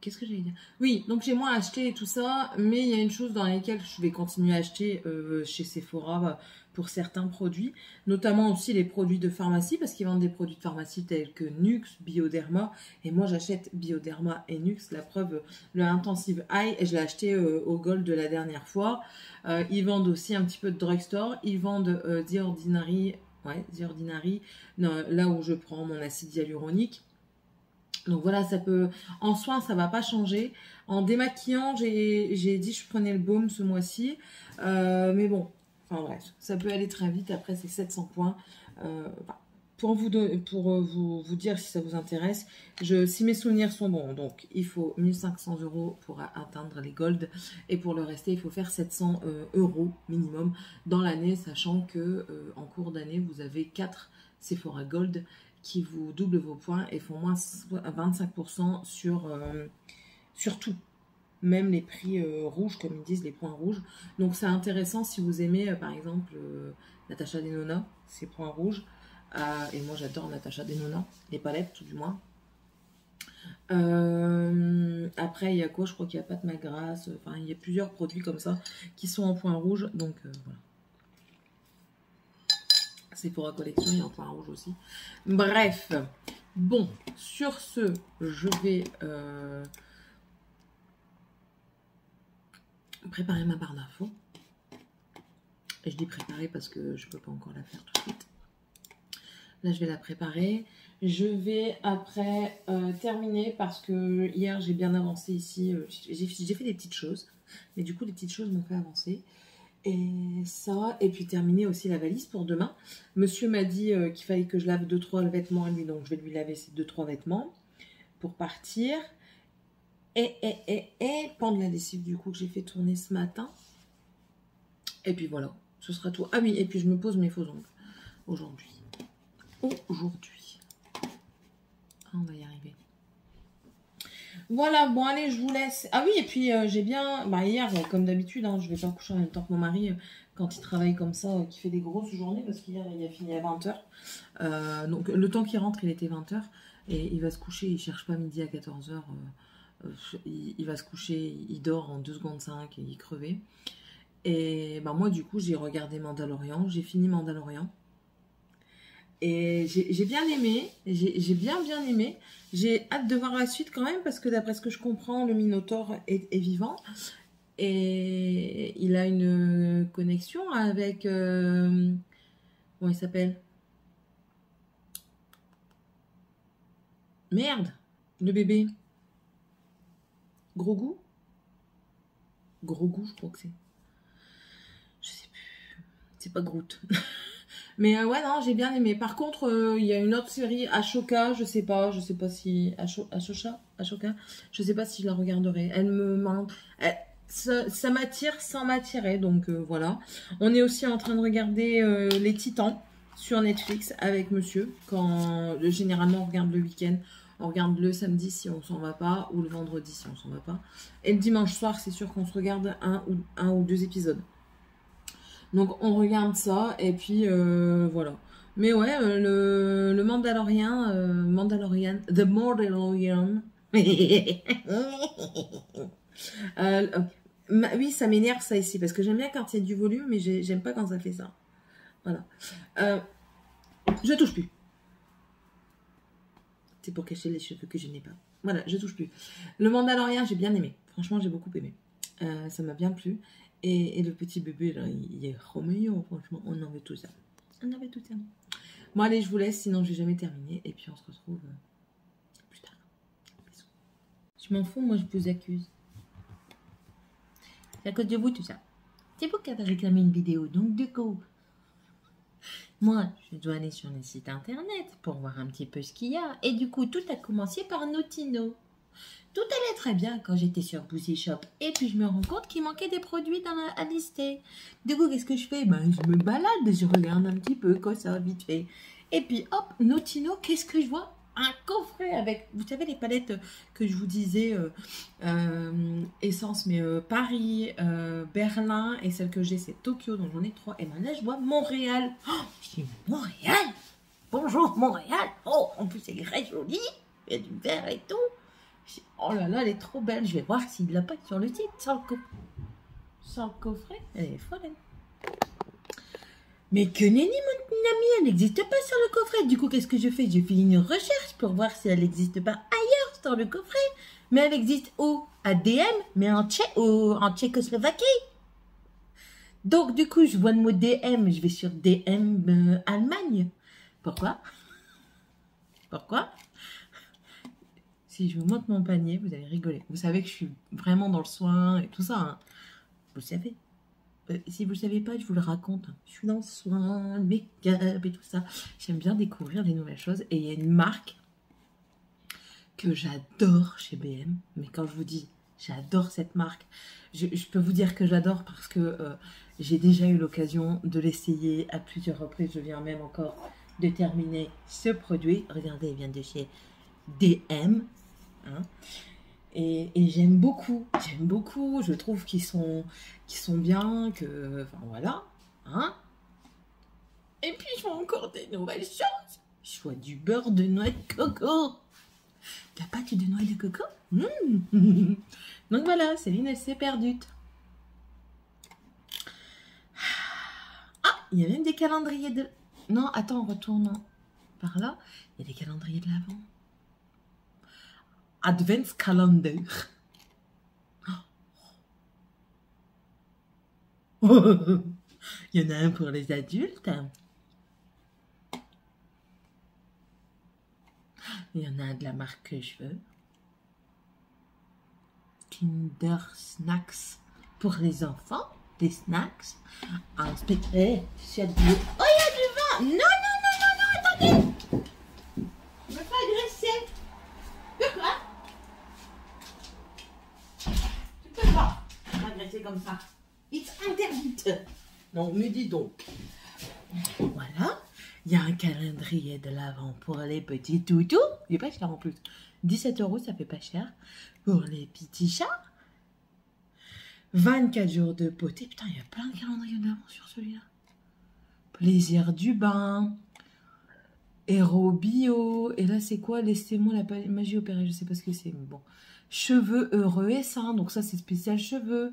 Qu'est-ce que j'allais dire? Oui, donc j'ai moins acheté et tout ça, mais il y a une chose dans laquelle je vais continuer à acheter chez Sephora pour certains produits, notamment aussi les produits de pharmacie, parce qu'ils vendent des produits de pharmacie tels que Nux, Bioderma, et moi j'achète Bioderma et Nux, la preuve, le Intensive Eye, et je l'ai acheté au Gold de la dernière fois. Ils vendent aussi un petit peu de drugstore, ils vendent The Ordinary, non, là où je prends mon acide hyaluronique. Donc voilà, ça peut... En soins, ça va pas changer. En démaquillant, j'ai dit que je prenais le baume ce mois-ci. Mais bon, enfin bref, ça peut aller très vite. Après, c'est 700 points. Pour vous dire si ça vous intéresse, si mes souvenirs sont bons, donc il faut 1500 € pour atteindre les gold. Et pour le rester, il faut faire 700 € minimum dans l'année, sachant que en cours d'année, vous avez 4 Sephora Gold qui vous doublent vos points et font moins 25% sur tout. Même les prix rouges, comme ils disent, les points rouges. Donc c'est intéressant si vous aimez, par exemple, Natasha Denona, ces points rouges. Et moi j'adore Natasha Denona, les palettes tout du moins. Après il y a quoi? Je crois qu'il y a Pat McGrath. Enfin il y a plusieurs produits comme ça qui sont en points rouges. Donc voilà. C'est pour la collection, il y a un point rouge aussi. Bref, bon, sur ce, je vais préparer ma barre d'infos. Et je dis préparer parce que je ne peux pas encore la faire tout de suite. Là, je vais la préparer. Je vais après terminer parce que hier, j'ai bien avancé ici. J'ai fait des petites choses. Mais du coup, les petites choses m'ont fait avancer. Et ça, et puis terminer aussi la valise pour demain. Monsieur m'a dit qu'il fallait que je lave 2-3 vêtements à lui, donc je vais lui laver ces 2-3 vêtements pour partir. Et prendre la lessive du coup que j'ai fait tourner ce matin. Et puis voilà, ce sera tout. Ah oui, et puis je me pose mes faux ongles aujourd'hui. On va y arriver. Voilà, bon allez, je vous laisse. Ah oui, et puis j'ai bien... Bah hier, comme d'habitude, hein, je vais pas coucher en même temps que mon mari quand il travaille comme ça, qui fait des grosses journées, parce qu'hier, il a fini à 20h. Donc le temps qu'il rentre, il était 20h. Et il va se coucher, il cherche pas midi à 14h. Il va se coucher, il dort en 2 secondes 5 et il est crevé. Et bah, moi, du coup, j'ai regardé Mandalorian, j'ai fini Mandalorian. Et j'ai bien aimé, j'ai bien aimé. J'ai hâte de voir la suite quand même parce que d'après ce que je comprends, le Minotaure est vivant. Et il a une connexion avec... comment il s'appelle? Merde, le bébé. Grogu, je crois que c'est. Je sais plus. C'est pas Groot. Mais ouais, non, j'ai bien aimé. Par contre, il y a une autre série, Ashoka, je sais pas si... Ashoka, je sais pas si je la regarderai. Elle me... Ça m'attire sans m'attirer, donc voilà. On est aussi en train de regarder Les Titans sur Netflix avec monsieur. Généralement, on regarde le week-end. On regarde le samedi si on s'en va pas, ou le vendredi si on s'en va pas. Et le dimanche soir, c'est sûr qu'on se regarde un ou 2 épisodes. Donc on regarde ça et puis voilà. Mais ouais, le Mandalorian, The Mandalorian. Oui, ça m'énerve ça ici parce que j'aime bien quand il y a du volume, mais j'aime pas quand ça fait ça. Voilà. Je touche plus. C'est pour cacher les cheveux que je n'ai pas. Voilà, je touche plus. Le Mandalorian, j'ai bien aimé. Franchement, j'ai beaucoup aimé. Ça m'a bien plu. Et le petit bébé, là, il est trop mignon, franchement. On en veut tout ça. Bon, allez, je vous laisse, sinon je vais jamais terminer. Et puis, on se retrouve plus tard. Bisous. Je m'en fous, moi, je vous accuse. C'est à cause de vous, tout ça. C'est vous qui avez réclamé une vidéo, donc du coup...
Moi, je dois aller sur le site internet pour voir un petit peu ce qu'il y a. Et du coup, tout a commencé par Notino. Tout allait très bien quand j'étais sur Boozy Shop. Et puis, je me rends compte qu'il manquait des produits à lister. Du coup, qu'est-ce que je fais? Ben, je me balade, je regarde un petit peu, quoi, ça, vite fait. Et puis, hop, Notino, qu'est-ce que je vois? Un coffret avec, vous savez, les palettes que je vous disais, essence, mais Paris, Berlin, et celle que j'ai, c'est Tokyo, donc j'en ai 3. Et ben là, je vois Montréal. Oh, je dis, Montréal? Bonjour, Montréal. Oh, en plus, elle est très jolie. Il y a du vert et tout. Je dis, oh là là, elle est trop belle. Je vais voir s'il l'a pas sur le site, sans le coffret. Elle est folle, elle. Mais que nenni, mon ami, elle n'existe pas sur le coffret. Du coup, qu'est-ce que je fais? Je fais une recherche pour voir si elle n'existe pas ailleurs sur le coffret. Mais elle existe où? À DM, mais en Tchécoslovaquie. Donc, du coup, je vois le mot DM, je vais sur DM Allemagne. Pourquoi? Pourquoi? Si je vous montre mon panier, vous allez rigoler. Vous savez que je suis vraiment dans le soin et tout ça, hein. Vous le savez. Si vous ne savez pas, je vous le raconte. Je suis dans le soin, le make-up et tout ça. J'aime bien découvrir des nouvelles choses. Et il y a une marque que j'adore chez BM. Mais quand je vous dis, j'adore cette marque, je peux vous dire que j'adore parce que j'ai déjà eu l'occasion de l'essayer à plusieurs reprises. Je viens même encore de terminer ce produit. Regardez, il vient de chez DM. Hein. Et j'aime beaucoup, je trouve qu'ils sont bien, que, enfin voilà, hein. Et puis je vois encore des nouvelles choses. Je vois du beurre de noix de coco, de la pâte de noix de coco. Donc voilà, Céline, elle s'est perdue. Ah, il y a même des calendriers de... Non, attends, en retournant par là, il y a des calendriers de l'Avent. Adventskalender. Il y en a un pour les adultes. Il y en a un de la marque que je veux. Kinder Snacks pour les enfants. Des snacks. Un spectacle. Oh, il y a du vin. Non, non, non, non, non, attendez. Je me fais agresser. De quoi? Tu peux pas m'agresser comme ça. It's interdit. Non, me dis donc. Voilà. Il y a un calendrier de l'Avent pour les petits toutous. Il est pas cher en plus. 17 €, ça fait pas cher. Pour les petits chats. 24 jours de beauté. Putain, il y a plein de calendriers de l'Avent sur celui-là. Plaisir du bain. Héros bio. Et là, c'est quoi? Laissez-moi la magie opérée. Je sais pas ce que c'est, mais bon. Cheveux heureux et sains. Donc ça, c'est spécial cheveux.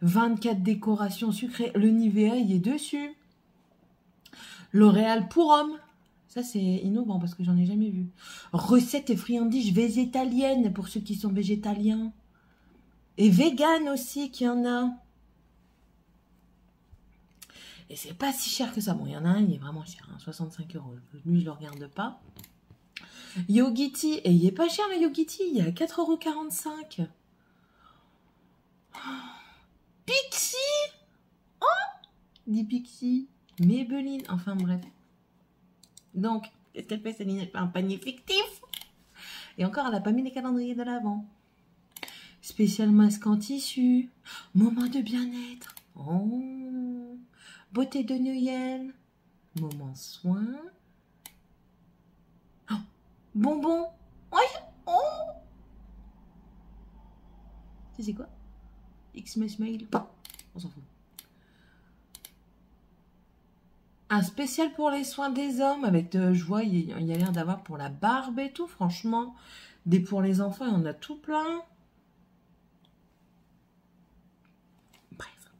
24 décorations sucrées. Le Nivea, il est dessus. L'Oréal pour hommes. Ça, c'est innovant parce que j'en ai jamais vu. Recettes et friandises végétaliennes pour ceux qui sont végétaliens. Et vegan aussi, qu'il y en a. Et c'est pas si cher que ça. Bon, il y en a un, il est vraiment cher. Hein, 65 €. Lui, je le regarde pas. Yogiti. Et il est pas cher, le Yogiti. Il est à 4,45 €. Pixie. Oh, dit Pixie. Maybelline. Enfin, bref. Donc, qu'est-ce qu'elle fait, Céline? Elle fait un panier fictif. Et encore, elle n'a pas mis les calendriers de l'Avent. Spécial masque en tissu. Moment de bien-être. Oh. Beauté de Noël. Moment soin. Oh. Bonbon. Oui. Oh. C'est quoi? Xmas Mail. On s'en fout. Un spécial pour les soins des hommes avec, je vois, il y a l'air d'avoir pour la barbe et tout, franchement. Des pour les enfants, il y en a tout plein. Bref.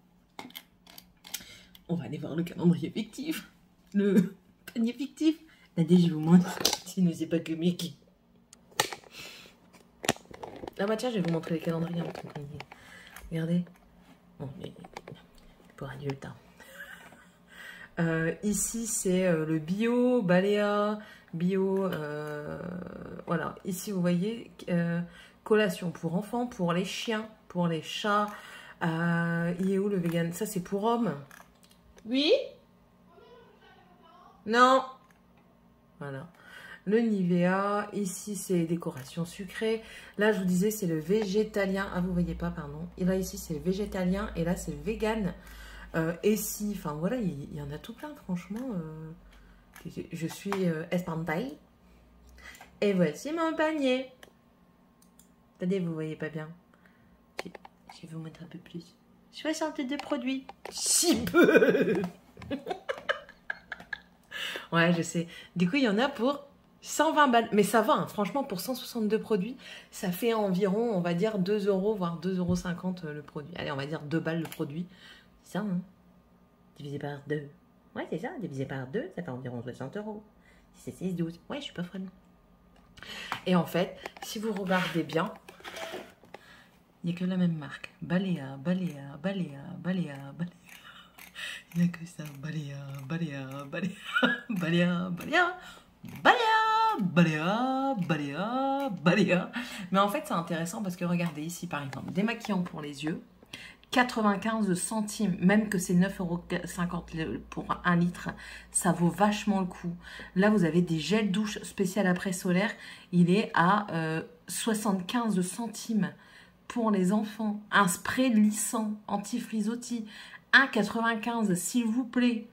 On va aller voir le calendrier fictif. Le panier fictif. Attendez, je vous montre. Sinon, c'est pas comique. Ah bah tiens, je vais vous montrer les calendriers. Regardez. Bon, mais pour adultes, hein. Ici, c'est le bio, Baléa, bio, voilà. Ici, vous voyez, collation pour enfants, pour les chiens, pour les chats. Il est où le vegan? Ça, c'est pour hommes. Oui?
Non. Voilà. Le Nivea. Ici, c'est décoration sucrée. Là, je vous disais, c'est le végétalien. Ah, vous voyez pas, pardon. Et là, ici, c'est le végétalien. Et là, c'est le vegan. Et si, enfin, voilà, il y en a tout plein, franchement. Je suis espantaille. Et voici mon panier. Attendez, vous voyez pas bien. Je vais vous mettre un peu plus. 62 produits. Si peu. Ouais, je sais. Du coup, il y en a pour 120 balles. Mais ça va, hein. Franchement, pour 162 produits, ça fait environ, on va dire, 2 euros, voire 2,50 € le produit. Allez, on va dire 2 balles le produit. C'est ça, hein. Divisé par 2. Ouais, c'est ça. Divisé par 2, ça fait environ 60 €. C'est 6, 12. Ouais, je suis pas folle. Et en fait, si vous regardez bien, il n'y a que la même marque. Balea, Balea, Balea, Balea, Balea. Il n'y a que ça. Balea, Balea, Balea, Balea, Balea, Balea, Balea, Balea, Balea. Mais en fait, c'est intéressant parce que regardez ici, par exemple, démaquillant pour les yeux, 95 centimes, même que c'est 9,50 € pour 1 litre, ça vaut vachement le coup. Là, vous avez des gels douche spécial après solaire, il est à 75 centimes pour les enfants. Un spray lissant anti-frisottis, 1,95 €, s'il vous plaît.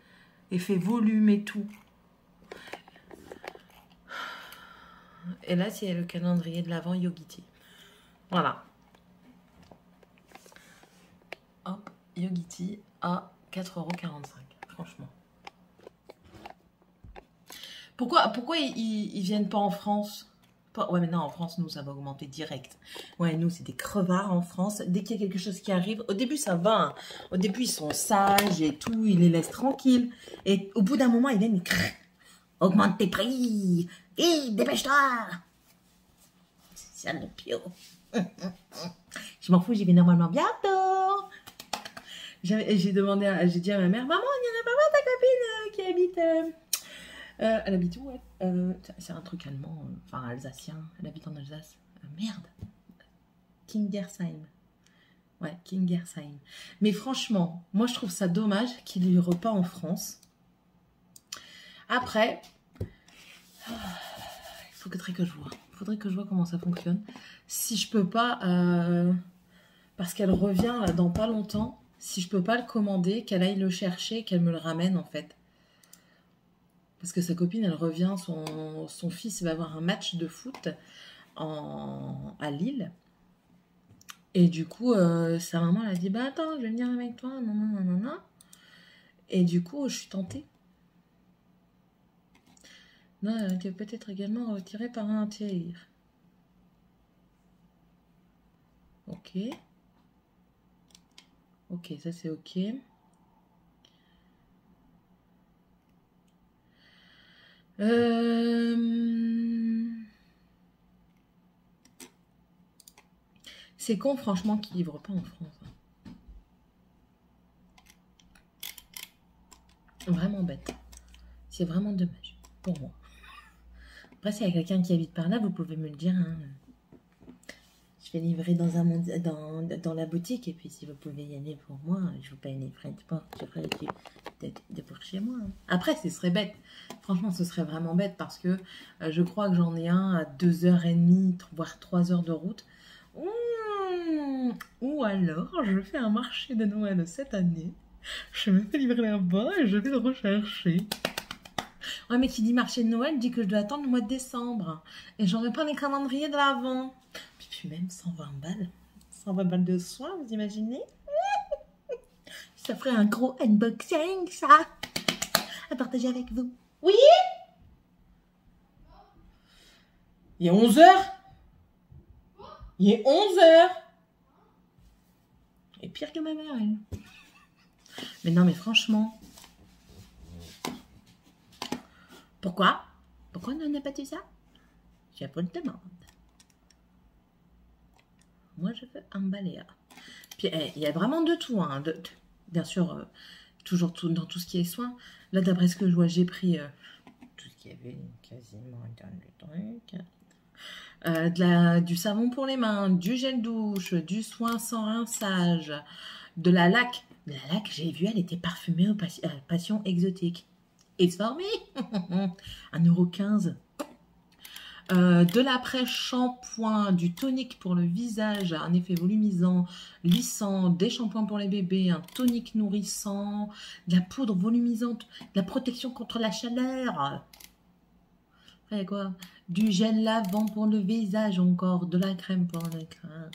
Effet volume et tout. Et là, c'est le calendrier de l'Avent Yogiti. Voilà. Hop, Yogiti à 4,45 €, franchement. Pourquoi ils viennent pas en France? Ouais, mais non, en France, nous, ça va augmenter direct. Ouais, nous, c'est des crevards en France. Dès qu'il y a quelque chose qui arrive, au début, ça va. Hein. Au début, ils sont sages et tout, ils les laissent tranquilles. Et au bout d'un moment, ils viennent, augmente tes prix. Vite, dépêche-toi. C'est ça, le pio. Je m'en fous, j'y vais normalement bientôt. J'ai demandé, j'ai dit à ma mère, maman, il n'y en a pas marre ta copine qui habite... elle habite où, ouais, c'est un truc allemand, enfin alsacien, elle habite en Alsace. Merde. Kingersheim. Ouais, Kingersheim. Mais franchement, moi je trouve ça dommage qu'il n'y ait pas en France. Après, il faudrait que je vois. Il faudrait que je vois comment ça fonctionne. Si je peux pas, parce qu'elle revient là dans pas longtemps, si je peux pas le commander, qu'elle aille le chercher, qu'elle me le ramène en fait. Parce que sa copine, elle revient, son fils va avoir un match de foot à Lille. Et du coup, sa maman, elle a dit, bah attends, je vais venir avec toi, non, non, non, non, non. Et du coup, je suis tentée. Non, elle était peut-être également retirée par un tir. Ok. Ok, ça c'est ok. C'est con, franchement, qu'ils livrent pas en France. Vraiment bête. C'est vraiment dommage, pour moi. Après, s'il y a quelqu'un qui habite par là, vous pouvez me le dire. Hein. Je vais livrer dans la boutique. Et puis, si vous pouvez y aller pour moi, je vous paye les frais de port. Je ferai de pour chez moi. Hein. Après, ce serait bête. Franchement, ce serait vraiment bête parce que je crois que j'en ai un à 2h30, voire 3 heures de route. Ou alors, je fais un marché de Noël cette année. Je me fais livrer là-bas et je vais le rechercher. Ouais, mais qui dit marché de Noël dit que je dois attendre le mois de décembre. Et j'en ai pas les calendriers de l'avant. Puis même 120 balles. 120 balles de soins, vous imaginez? Ça ferait un gros unboxing, ça. À partager avec vous. Oui? Il est 11 h. Il est 11 h. Et pire que ma mère, elle. Mais non, mais franchement. Pourquoi? Pourquoi on n'a pas tout ça? J'ai pas de demande. Moi, je veux un Balea. Puis, il y a vraiment de tout. Hein, bien sûr, toujours dans tout ce qui est soins. Là, d'après ce que je vois, j'ai pris tout ce qu'il y avait quasiment dans le truc. Du savon pour les mains, du gel douche, du soin sans rinçage, de la laque. La laque, j'ai vu, elle était parfumée aux passions exotiques.
It's for me. 1,15 €. De l'après-shampoing, du tonique pour le visage, un effet volumisant, lissant, des shampoings pour les bébés, un tonique nourrissant, de la poudre volumisante, de la protection contre la chaleur. Après, quoi? Du gel lavant pour le visage encore, de la crème pour le crâne.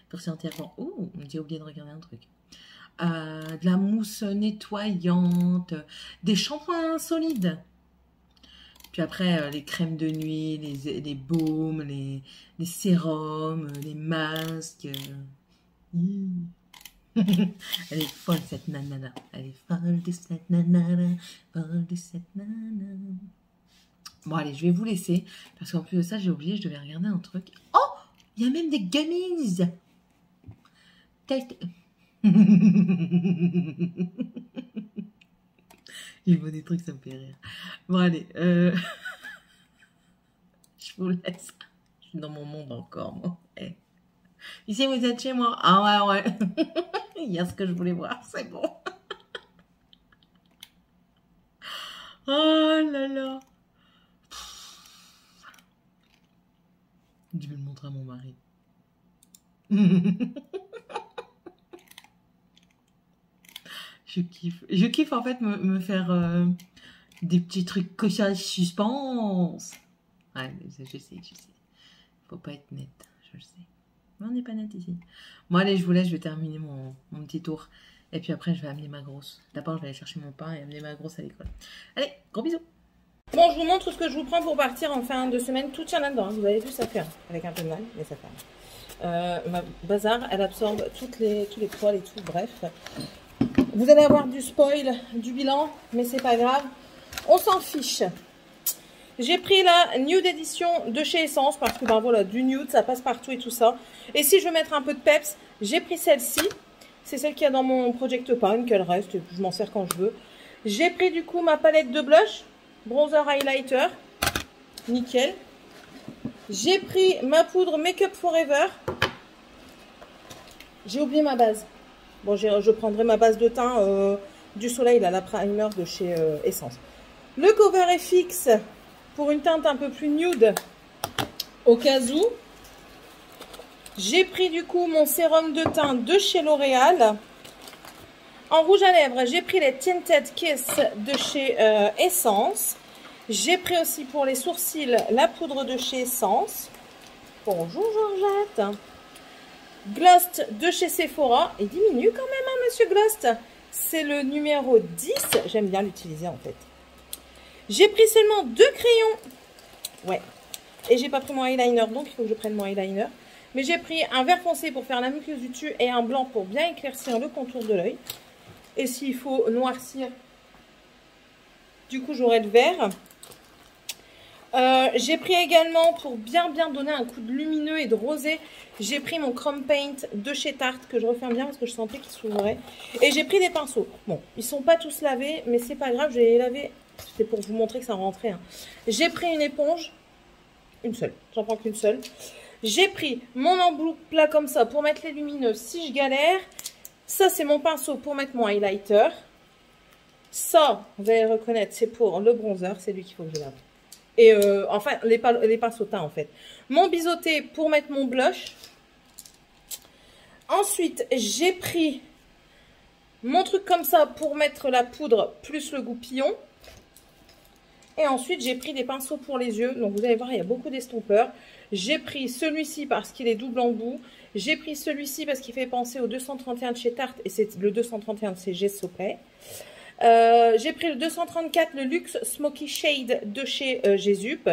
Pour sentir bon. Oh, j'ai oublié de regarder un truc. De la mousse nettoyante, des shampoings solides. Puis après, les crèmes de nuit, les baumes, les sérums, les masques. Elle est folle, cette nanana. Elle est folle de cette nanana. Folle de cette nanana. Bon, allez, je vais vous laisser. Parce qu'en plus de ça, j'ai oublié, je devais regarder un truc. Oh, il y a même des gummies. Il voit des trucs, ça me fait rire. Bon, allez. Je vous laisse. Je suis dans mon monde encore, moi. Hey. Ici, vous êtes chez moi. Ah ouais, ouais. Il y a ce que je voulais voir, c'est bon. Oh là là. Je vais le montrer à mon mari. Je kiffe en fait me faire des petits trucs cochage suspense. Ouais, je sais. Faut pas être net, je le sais. Mais on n'est pas net ici. Bon allez, je vous laisse, je vais terminer mon petit tour. Et puis après, je vais amener ma grosse. D'abord, je vais aller chercher mon pain et amener ma grosse à l'école. Allez, gros bisous.
Bon, je vous montre ce que je vous prends pour partir en fin de semaine. Tout tient là-dedans. Vous avez vu, ça fait avec un peu de mal, mais ça fait. Ma bazar, elle absorbe tous les poils et tout. Bref. Vous allez avoir du spoil, du bilan, mais c'est pas grave. On s'en fiche. J'ai pris la Nude Edition de chez Essence parce que ben voilà, du nude, ça passe partout et tout ça. Et si je veux mettre un peu de peps, j'ai pris celle-ci. C'est celle qu'il y a dans mon Project Pan, qu'elle reste, et je m'en sers quand je veux. J'ai pris du coup ma palette de blush, bronzer highlighter, nickel. J'ai pris ma poudre Make Up Forever. J'ai oublié ma base. Bon, je prendrai ma base de teint du soleil, là, la primer de chez Essence. Le cover FX pour une teinte un peu plus nude au cas où. J'ai pris du coup mon sérum de teint de chez L'Oréal. En rouge à lèvres, j'ai pris les Tinted Kiss de chez Essence. J'ai pris aussi pour les sourcils la poudre de chez Essence. Bonjour Georgette. Gloss de chez Sephora. Il diminue quand même, hein, monsieur Gloss. C'est le numéro 10. J'aime bien l'utiliser en fait. J'ai pris seulement 2 crayons. Ouais. Et j'ai pas pris mon eyeliner, donc il faut que je prenne mon eyeliner. Mais j'ai pris un vert foncé pour faire la muqueuse du dessus et un blanc pour bien éclaircir le contour de l'œil. Et s'il faut noircir, du coup j'aurai le vert. J'ai pris également, pour bien donner un coup de lumineux et de rosé, j'ai pris mon Chrome Paint de chez Tarte, que je referme bien parce que je sentais qu'il s'ouvrait. Et j'ai pris des pinceaux. Bon, ils sont pas tous lavés, mais c'est pas grave, je vais les laver. C'était pour vous montrer que ça rentrait. Hein. J'ai pris une éponge, une seule, j'en prends qu'une seule. J'ai pris mon embout plat comme ça pour mettre les lumineux si je galère. Ça, c'est mon pinceau pour mettre mon highlighter. Ça, vous allez le reconnaître, c'est pour le bronzer, c'est lui qu'il faut que je lave. Et enfin, les pinceaux teints en fait. Mon biseauté pour mettre mon blush. Ensuite, j'ai pris mon truc comme ça pour mettre la poudre plus le goupillon. Et ensuite, j'ai pris des pinceaux pour les yeux. Donc, vous allez voir, il y a beaucoup d'estompeurs. J'ai pris celui-ci parce qu'il est double embout. J'ai pris celui-ci parce qu'il fait penser au 231 de chez Tarte. Et c'est le 231 de chez Gessoplay. J'ai pris le 234, le Luxe Smoky Shade de chez Jesup.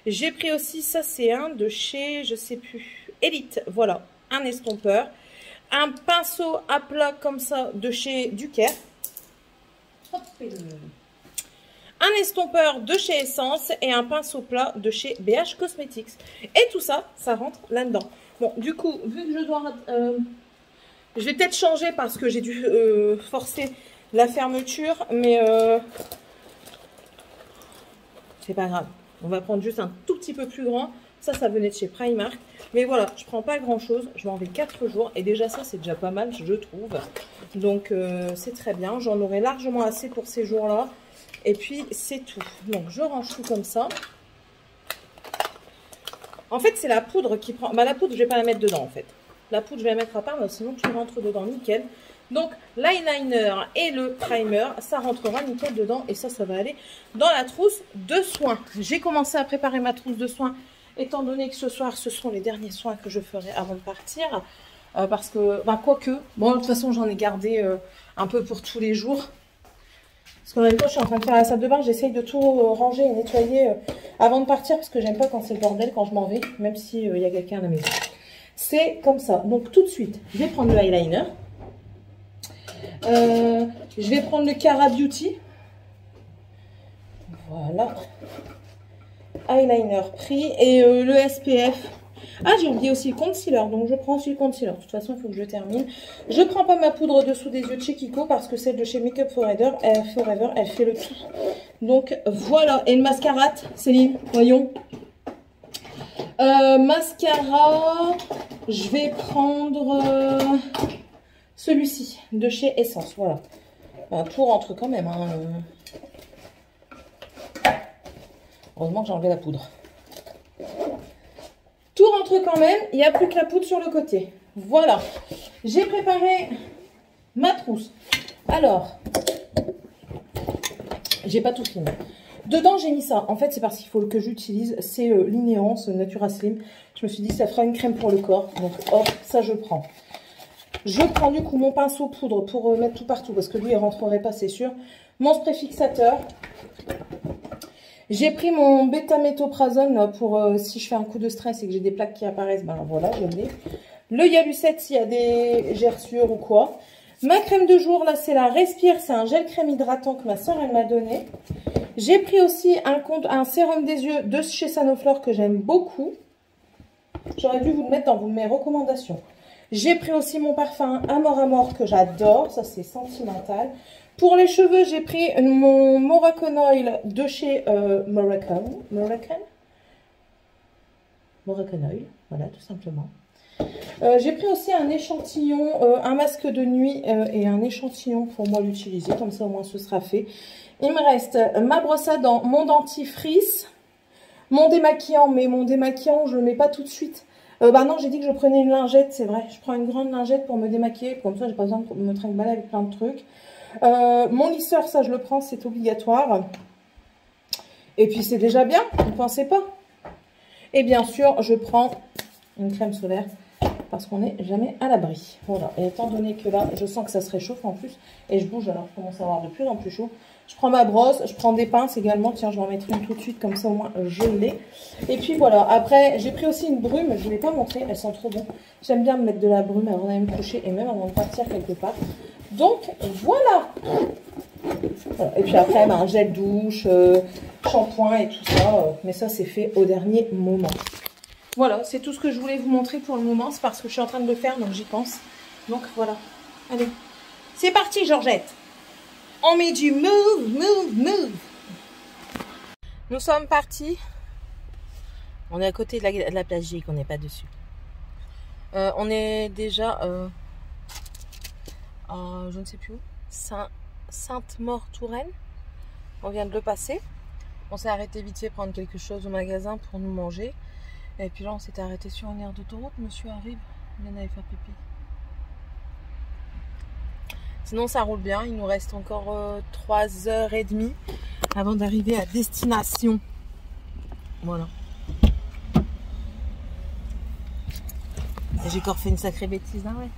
J'ai pris aussi, ça c'est un de chez, je sais plus, Elite. Voilà, un estompeur. Un pinceau à plat comme ça de chez Ducaire. Un estompeur de chez Essence et un pinceau plat de chez BH Cosmetics. Et tout ça, ça rentre là-dedans. Bon, du coup, vu que je dois... je vais peut-être changer parce que j'ai dû forcer la fermeture, mais c'est pas grave. On va prendre juste un tout petit peu plus grand. Ça venait de chez Primark. Mais voilà, je prends pas grand-chose. Je m'en vais 4 jours. Et déjà, ça, c'est déjà pas mal, je trouve. Donc, c'est très bien. J'en aurai largement assez pour ces jours-là. Et puis, c'est tout. Donc, je range tout comme ça. En fait, c'est la poudre qui prend... Bah, la poudre, je vais pas la mettre dedans, en fait. La poudre, je vais la mettre à part, mais sinon, tout rentre dedans, nickel. Donc, l'eyeliner et le primer, ça rentrera nickel dedans. Et ça va aller dans la trousse de soins. J'ai commencé à préparer ma trousse de soins, étant donné que ce soir, ce sont les derniers soins que je ferai avant de partir. Parce que, bah, quoique, bon, de toute façon, j'en ai gardé un peu pour tous les jours. Parce qu'en même temps, je suis en train de faire la salle de bain. J'essaye de tout ranger et nettoyer avant de partir. Parce que j'aime pas quand c'est le bordel, quand je m'en vais. Même s'il y a quelqu'un à la maison. C'est comme ça. Donc, tout de suite, je vais prendre le eyeliner. Je vais prendre le Cara Beauty. Voilà. Eyeliner pris. Et le SPF. Ah, j'ai oublié aussi le concealer, donc je prends aussi le concealer. De toute façon, il faut que je termine. Je prends pas ma poudre dessous des yeux de chez Kiko parce que celle de chez Make Up Forever, elle fait le tout. Donc voilà. Et le mascara, Céline, voyons. Mascara, je vais prendre celui-ci de chez Essence. Voilà. Ben, tout rentre quand même. Hein. Heureusement que j'ai enlevé la poudre. Tout rentre quand même, il n'y a plus que la poudre sur le côté. Voilà, j'ai préparé ma trousse. Alors, j'ai pas tout fini. Dedans, j'ai mis ça. En fait, c'est parce qu'il faut que j'utilise. C'est l'Inéance Natura Slim. Je me suis dit, ça fera une crème pour le corps. Donc, hop, ça, je prends. Je prends du coup mon pinceau poudre pour mettre tout partout. Parce que lui, il ne rentrerait pas, c'est sûr. Mon spray fixateur. J'ai pris mon bêta-méthoprasone pour si je fais un coup de stress et que j'ai des plaques qui apparaissent, ben voilà, je l'ai. Le Yalucette s'il y a des gerçures ou quoi. Ma crème de jour, là, c'est la Respire. C'est un gel crème hydratant que ma soeur, elle m'a donné. J'ai pris aussi un sérum des yeux de chez Sanoflore que j'aime beaucoup. J'aurais dû vous le mettre dans mes recommandations. J'ai pris aussi mon parfum Amor Amor que j'adore. Ça, c'est sentimental. Pour les cheveux, j'ai pris mon Moroccan Oil de chez Moroccan Oil, voilà, tout simplement. J'ai pris aussi un échantillon, un masque de nuit et un échantillon pour moi l'utiliser, comme ça au moins ce sera fait. Il me reste ma brosse à dents, mon dentifrice, mon démaquillant, mais mon démaquillant, je le mets pas tout de suite. Bah non, j'ai dit que je prenais une lingette, c'est vrai. Je prends une grande lingette pour me démaquiller, comme ça j'ai pas besoin de me trimballer avec plein de trucs. Mon lisseur, ça je le prends, c'est obligatoire. Et puis c'est déjà bien, vous ne pensez pas? Et bien sûr, je prends une crème solaire parce qu'on n'est jamais à l'abri. Voilà, et étant donné que là, je sens que ça se réchauffe en plus et je bouge, alors je commence à avoir de plus en plus chaud. Je prends ma brosse, je prends des pinces également. Tiens, je vais en mettre une tout de suite, comme ça au moins je l'ai. Et puis voilà, après j'ai pris aussi une brume, je ne l'ai pas montré, elle sent trop bon. J'aime bien me mettre de la brume avant d'aller me coucher et même avant de partir quelque part. Donc voilà. Voilà. Et puis après, un gel douche, shampoing et tout ça. Mais ça, c'est fait au dernier moment. Voilà, c'est tout ce que je voulais vous montrer pour le moment. C'est parce que je suis en train de le faire, donc j'y pense. Donc voilà. Allez, c'est parti, Georgette. On met du move. Nous sommes partis. On est à côté de la plage J, qu'on n'est pas dessus. On est déjà... je ne sais plus où, Sainte-Maure-Touraine. On vient de le passer. On s'est arrêté vite fait prendre quelque chose au magasin pour nous manger. Et puis là, on s'était arrêté sur une aire d'autoroute. Monsieur arrive, il vient d'aller faire pipi. Sinon, ça roule bien. Il nous reste encore 3h30 avant d'arriver à destination. Voilà. J'ai encore fait une sacrée bêtise, hein, ouais.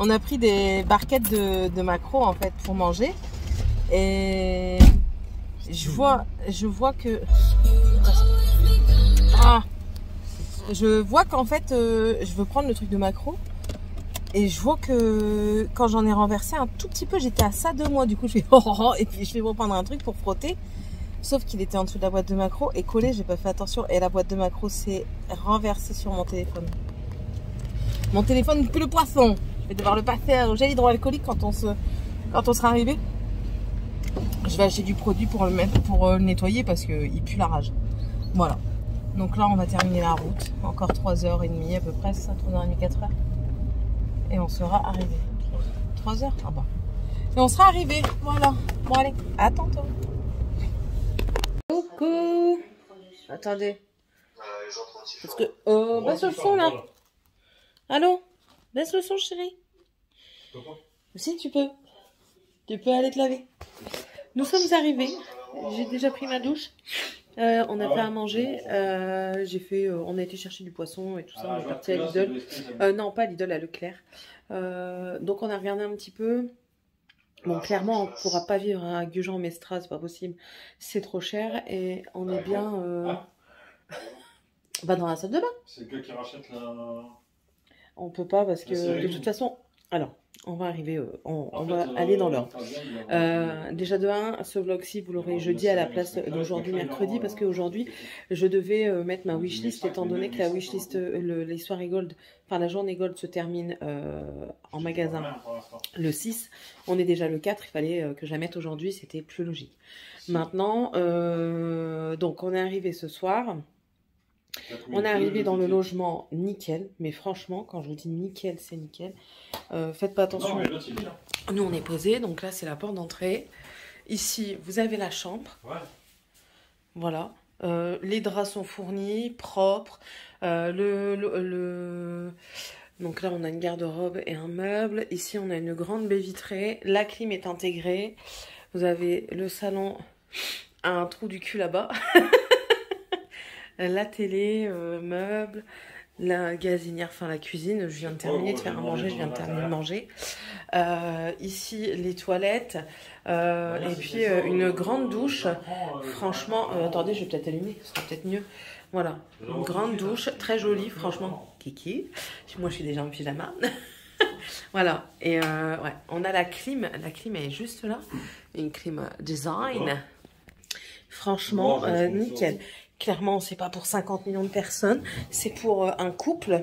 On a pris des barquettes de maquereau en fait pour manger et je vois que qu'en fait je veux prendre le truc de maquereau et je vois que quand j'en ai renversé un tout petit peu, j'étais à ça de moi, du coup je fais et puis je vais reprendre un truc pour frotter, sauf qu'il était en dessous de la boîte de maquereau et collé, j'ai pas fait attention et la boîte de maquereau s'est renversée sur mon téléphone. Mon téléphone pue le poisson. Je vais devoir le passer au gel hydroalcoolique quand on sera arrivé. Je vais acheter du produit pour le mettre, pour le nettoyer parce qu'il pue la rage. Voilà. Donc là, on va terminer la route. Encore 3h30 à peu près, c'est ça, 3h30, 4h. Et on sera arrivé. 3h. Ah bah. Et on sera arrivé. Voilà. Bon, allez, à tantôt. Coucou. Attendez. Parce que... baisse le son, là. Allô? Baisse le son, chérie. Si, tu peux. Tu peux aller te laver. Nous sommes arrivés. J'ai déjà pris ma douche. On a fait à manger. On a été chercher du poisson et tout ça. On est parti à Lidl. Non, pas à Lidl, à Leclerc. Donc on a regardé un petit peu. Bon, clairement, on ne pourra pas vivre à Gujan-Mestras, c'est pas possible. C'est trop cher. Et on est bien dans la salle de bain. C'est le gars qui rachète la... On peut pas parce que de toute façon... Alors, on va arriver, on va aller dans l'ordre. Déjà de 1, ce vlog-ci, vous l'aurez jeudi à la place d'aujourd'hui, mercredi, parce qu'aujourd'hui, je devais mettre ma wishlist, étant donné que la wishlist, les soirées gold, enfin la journée gold se termine en magasin le 6. On est déjà le 4, il fallait que je la mette aujourd'hui, c'était plus logique. Maintenant, donc on est arrivé ce soir. On est arrivé dans le logement nickel, mais franchement, quand je vous dis nickel, c'est nickel. Faites pas attention. Nous, on est posé, donc là, c'est la porte d'entrée. Ici, vous avez la chambre. Ouais. Voilà. Les draps sont fournis, propres. Donc là, on a une garde-robe et un meuble. Ici, on a une grande baie vitrée. La clim est intégrée. Vous avez le salon à un trou du cul là-bas. La télé, meubles, la gazinière, enfin la cuisine. Je viens de terminer de faire à manger, je viens de terminer de manger. Ici, les toilettes. Et puis, une grande douche. Franchement, attendez, je vais peut-être allumer, ce sera peut-être mieux. Voilà, une grande douche, très jolie, franchement, kiki. Moi, je suis déjà en pyjama. Voilà, et ouais, on a la clim elle est juste là. Une clim design. Franchement, nickel. Clairement, c'est pas pour 50 millions de personnes, c'est pour un couple,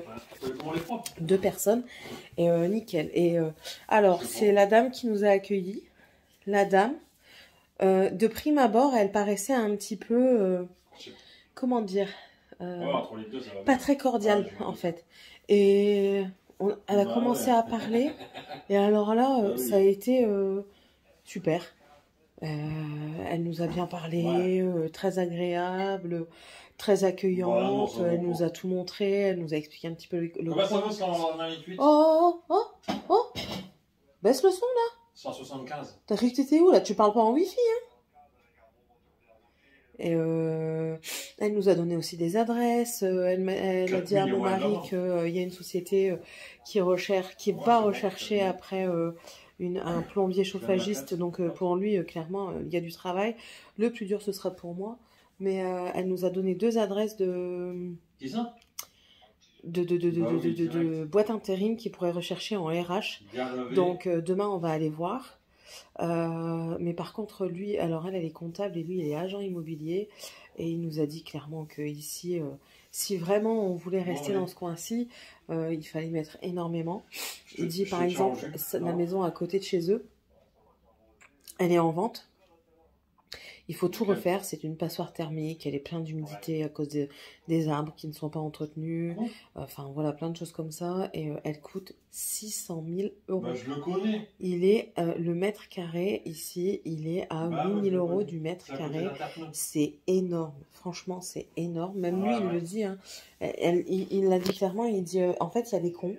2 personnes, et nickel. Et alors, c'est la dame qui nous a accueillis. La dame, de prime abord, elle paraissait un petit peu, comment dire, pas très cordiale en fait. Et elle a commencé à parler, et alors là, ça a été super. Elle nous a bien parlé, très agréable, très accueillante, elle nous a tout montré, elle nous a expliqué un petit peu le coin. Ça va, 128. Oh, baisse le son là. 175. T'as cru que t'étais où là? Tu parles pas en wifi hein? Et elle nous a donné aussi des adresses, elle a dit à mon mari qu'il y a une société qui va rechercher après... un plombier chauffagiste, donc pour lui, clairement, il y a du travail. Le plus dur, ce sera pour moi. Mais elle nous a donné 2 adresses de boîtes intérim qui pourraient rechercher en RH. Donc demain, on va aller voir. Mais par contre, lui, alors elle est comptable et lui, il est agent immobilier. Et il nous a dit clairement que ici, si vraiment on voulait rester dans ce coin-ci, il fallait mettre énormément. Il dit par exemple, la maison à côté de chez eux, elle est en vente. Il faut tout refaire, c'est une passoire thermique, elle est pleine d'humidité à cause des arbres qui ne sont pas entretenus. Enfin voilà, plein de choses comme ça. Et elle coûte 600 000 €. Bah, je le connais. Il est, le mètre carré ici, il est à 8 000 € du mètre carré. C'est énorme, franchement c'est énorme. Même lui il le dit, hein. Il l'a dit clairement, il dit en fait il y a des cons.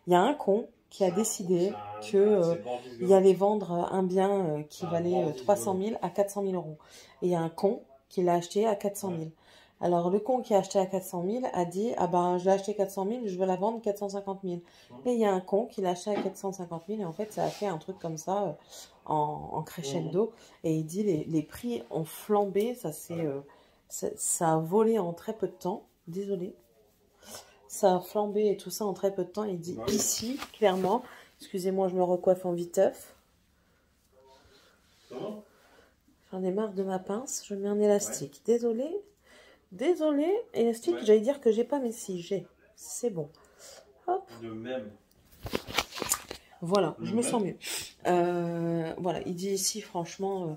Il y a un con qui a décidé qu'il allait vendre un bien qui valait 300 000 à 400 000 €. Et il y a un con qui l'a acheté à 400 000. Alors le con qui a acheté à 400 000 a dit « Ah ben je l'ai acheté 400 000, je veux la vendre 450 000 ». Et il y a un con qui l'a acheté à 450 000 et en fait ça a fait un truc comme ça en crescendo. Et il dit les prix ont flambé, ça a volé en très peu de temps. Désolée. Ça a flambé et tout ça en très peu de temps. Il dit ici, clairement, excusez-moi, je me recoiffe en viteuf. J'en ai marre de ma pince, je mets un élastique. Désolée, élastique, j'allais dire que j'ai pas, mais si, j'ai. C'est bon. Hop. De même. Voilà, je me sens mieux. Voilà, il dit ici, franchement,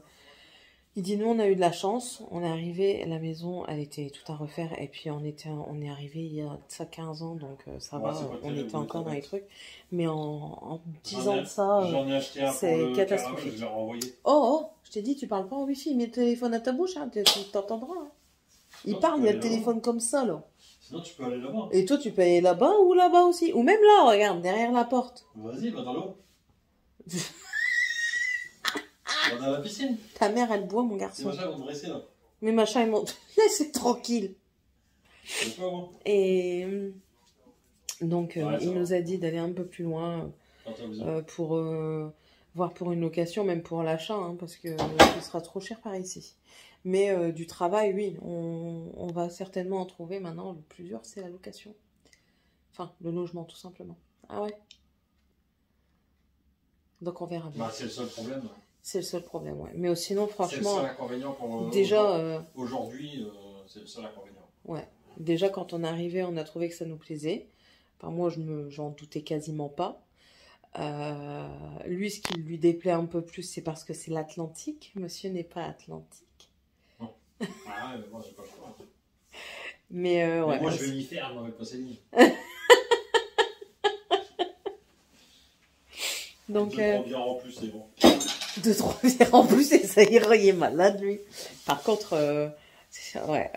Il dit, nous, on a eu de la chance. On est arrivé, la maison, elle était tout à refaire. Et puis, on est arrivé il y a de ça 15 ans, donc ça
Ouais,
va.
c'est pas
On
terrible,
était encore dans les
honnête.
trucs. Mais en 10
J'en
ans
ai-
de ça,
J'en ai acheté un pour
c'est
le
catastrophique.
caramel, je l'ai renvoyé.
oh, je t'ai dit, tu parles pas en wifi. Mets le téléphone à ta bouche, hein, tu t'entendras. Hein. Il
Non,
parle,
tu
il y a
peux
le
aller
téléphone comme ça, là.
Sinon, tu peux aller là-bas.
Et toi, tu peux aller là-bas ou là-bas aussi. Ou même là, regarde, derrière la porte.
Vas-y, va dans l'eau. Va dans la piscine.
Ta mère, elle boit, mon
C'est
garçon.
machin, vont dresser là.
Mais machin, ils m'ont... Laissez tranquille.
C'est pas moi.
Et donc,
Ouais, ça
il
va.
nous a dit d'aller un peu plus loin
Quand t'as besoin.
pour voir pour une location, même pour l'achat, hein, parce que ce sera trop cher par ici. Mais du travail, oui, on va certainement en trouver maintenant. Le plus dur, c'est la location. Enfin, le logement, tout simplement. Ah ouais. Donc, on verra bien.
Bah, c'est le seul problème.
C'est le seul problème, ouais. Mais sinon,
C'est le
franchement,
seul inconvénient pour
déjà...
aujourd'hui, c'est le seul inconvénient.
Ouais, déjà quand on est arrivé, on a trouvé que ça nous plaisait. Enfin, moi, j'en doutais quasiment pas. Lui, ce qui lui déplaît un peu plus, c'est parce que c'est l'Atlantique. Monsieur n'est pas atlantique.
Ah ouais, mais moi, j'ai pas le choix.
Mais
Mais
ouais.
moi, je vais m'y faire, moi, avec pas Céline.
Donc,
2-3 bières en plus, c'est bon.
2-3 bières en plus, et ça ira, il est malade, lui. Par contre, ouais,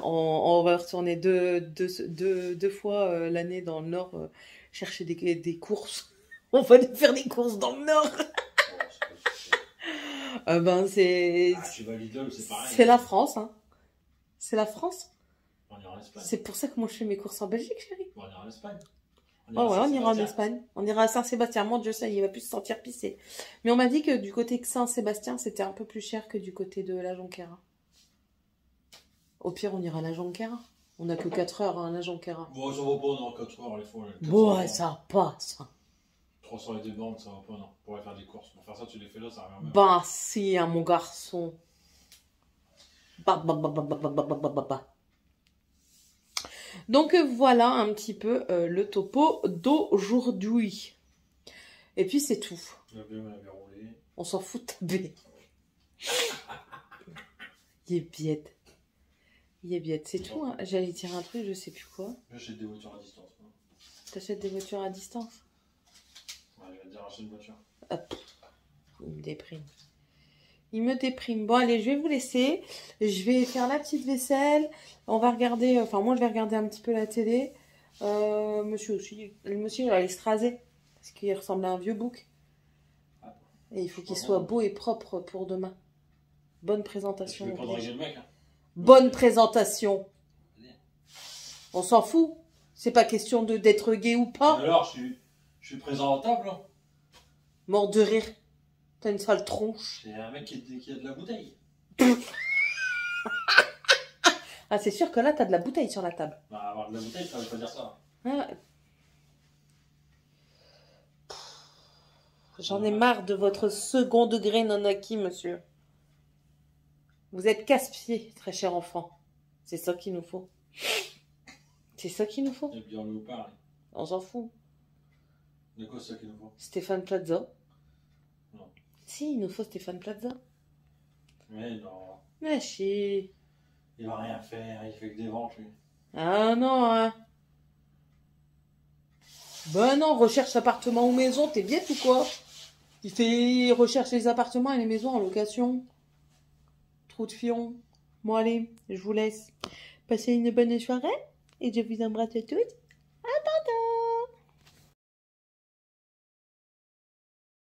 on va retourner deux fois l'année dans le Nord chercher des courses. On va aller faire des courses dans le Nord.
Bon, c'est pas suffisant.
Ben, c'est...
Ah, tu vas à Lidl, c'est pareil.
C'est la France, hein. C'est la France.
On ira en Espagne.
C'est pour ça que moi je fais mes courses en Belgique, chérie.
On ira en Espagne.
Oh ouais, on ira en
Saint-Sébastien.
Espagne. On ira à Saint-Sébastien. Mon Dieu, ça, il va plus se sentir pisser. Mais on m'a dit que du côté de Saint-Sébastien, c'était un peu plus cher que du côté de la Jonquera. Au pire, on ira à la Jonquera. On n'a que 4 heures à la Jonquera.
Bon, ça va pas, non, 4 heures, les fois.
Bon, ouais, ça passe.
300 et des bornes, ça va pas, non. Pour aller faire des courses. Pour faire ça, tu les fais là, ça revient même.
Bah, si, hein, mon garçon. Bah. Donc voilà un petit peu le topo d'aujourd'hui. Et puis c'est tout.
La BM, elle avait roulé.
On s'en fout de ta baie. Il est biette. Il est biette, c'est tout. Hein. J'allais dire un truc, je sais plus quoi.
J'achète des voitures à distance. Moi.
T'achètes des voitures à distance?
Ouais, je vais te dire, acheter une voiture.
Hop. Il me déprime. Il me déprime. Bon, allez, je vais vous laisser. Je vais faire la petite vaisselle. On va regarder... Enfin, moi, je vais regarder un petit peu la télé. Monsieur aussi. Le monsieur, il va aller se raser. Parce qu'il ressemble à un vieux bouc. Et il faut qu'il soit beau et propre pour demain. Bonne
Je
présentation.
vais pas draguer le mec. Hein.
Bonne présentation. On s'en fout. C'est pas question d'être gay ou pas.
Alors, je suis présentable. Hein.
Mort de rire. T'as une sale tronche.
C'est un mec qui a de la bouteille.
Ah, c'est sûr que là, t'as de la bouteille sur la table.
Bah, avoir de la bouteille, ça veut pas dire ça.
Ah. J'en ai marre de votre second degré non acquis, monsieur. Vous êtes casse-pied, très cher enfant. C'est ça qu'il nous faut. C'est ça qu'il nous faut.
Et bien le haut-parleur.
On s'en fout.
De quoi c'est ça qu'il nous faut?
Stéphane Plaza.
Non.
Si, il nous faut Stéphane Plaza.
Mais non.
Mais chi.
Il va rien faire, il fait que des ventes, lui.
Ah non, hein. Ben non, recherche appartement ou maison, t'es bête ou quoi? Il recherche les appartements et les maisons en location. Trou de fion. Bon allez, je vous laisse. Passez une bonne soirée et je vous embrasse tous.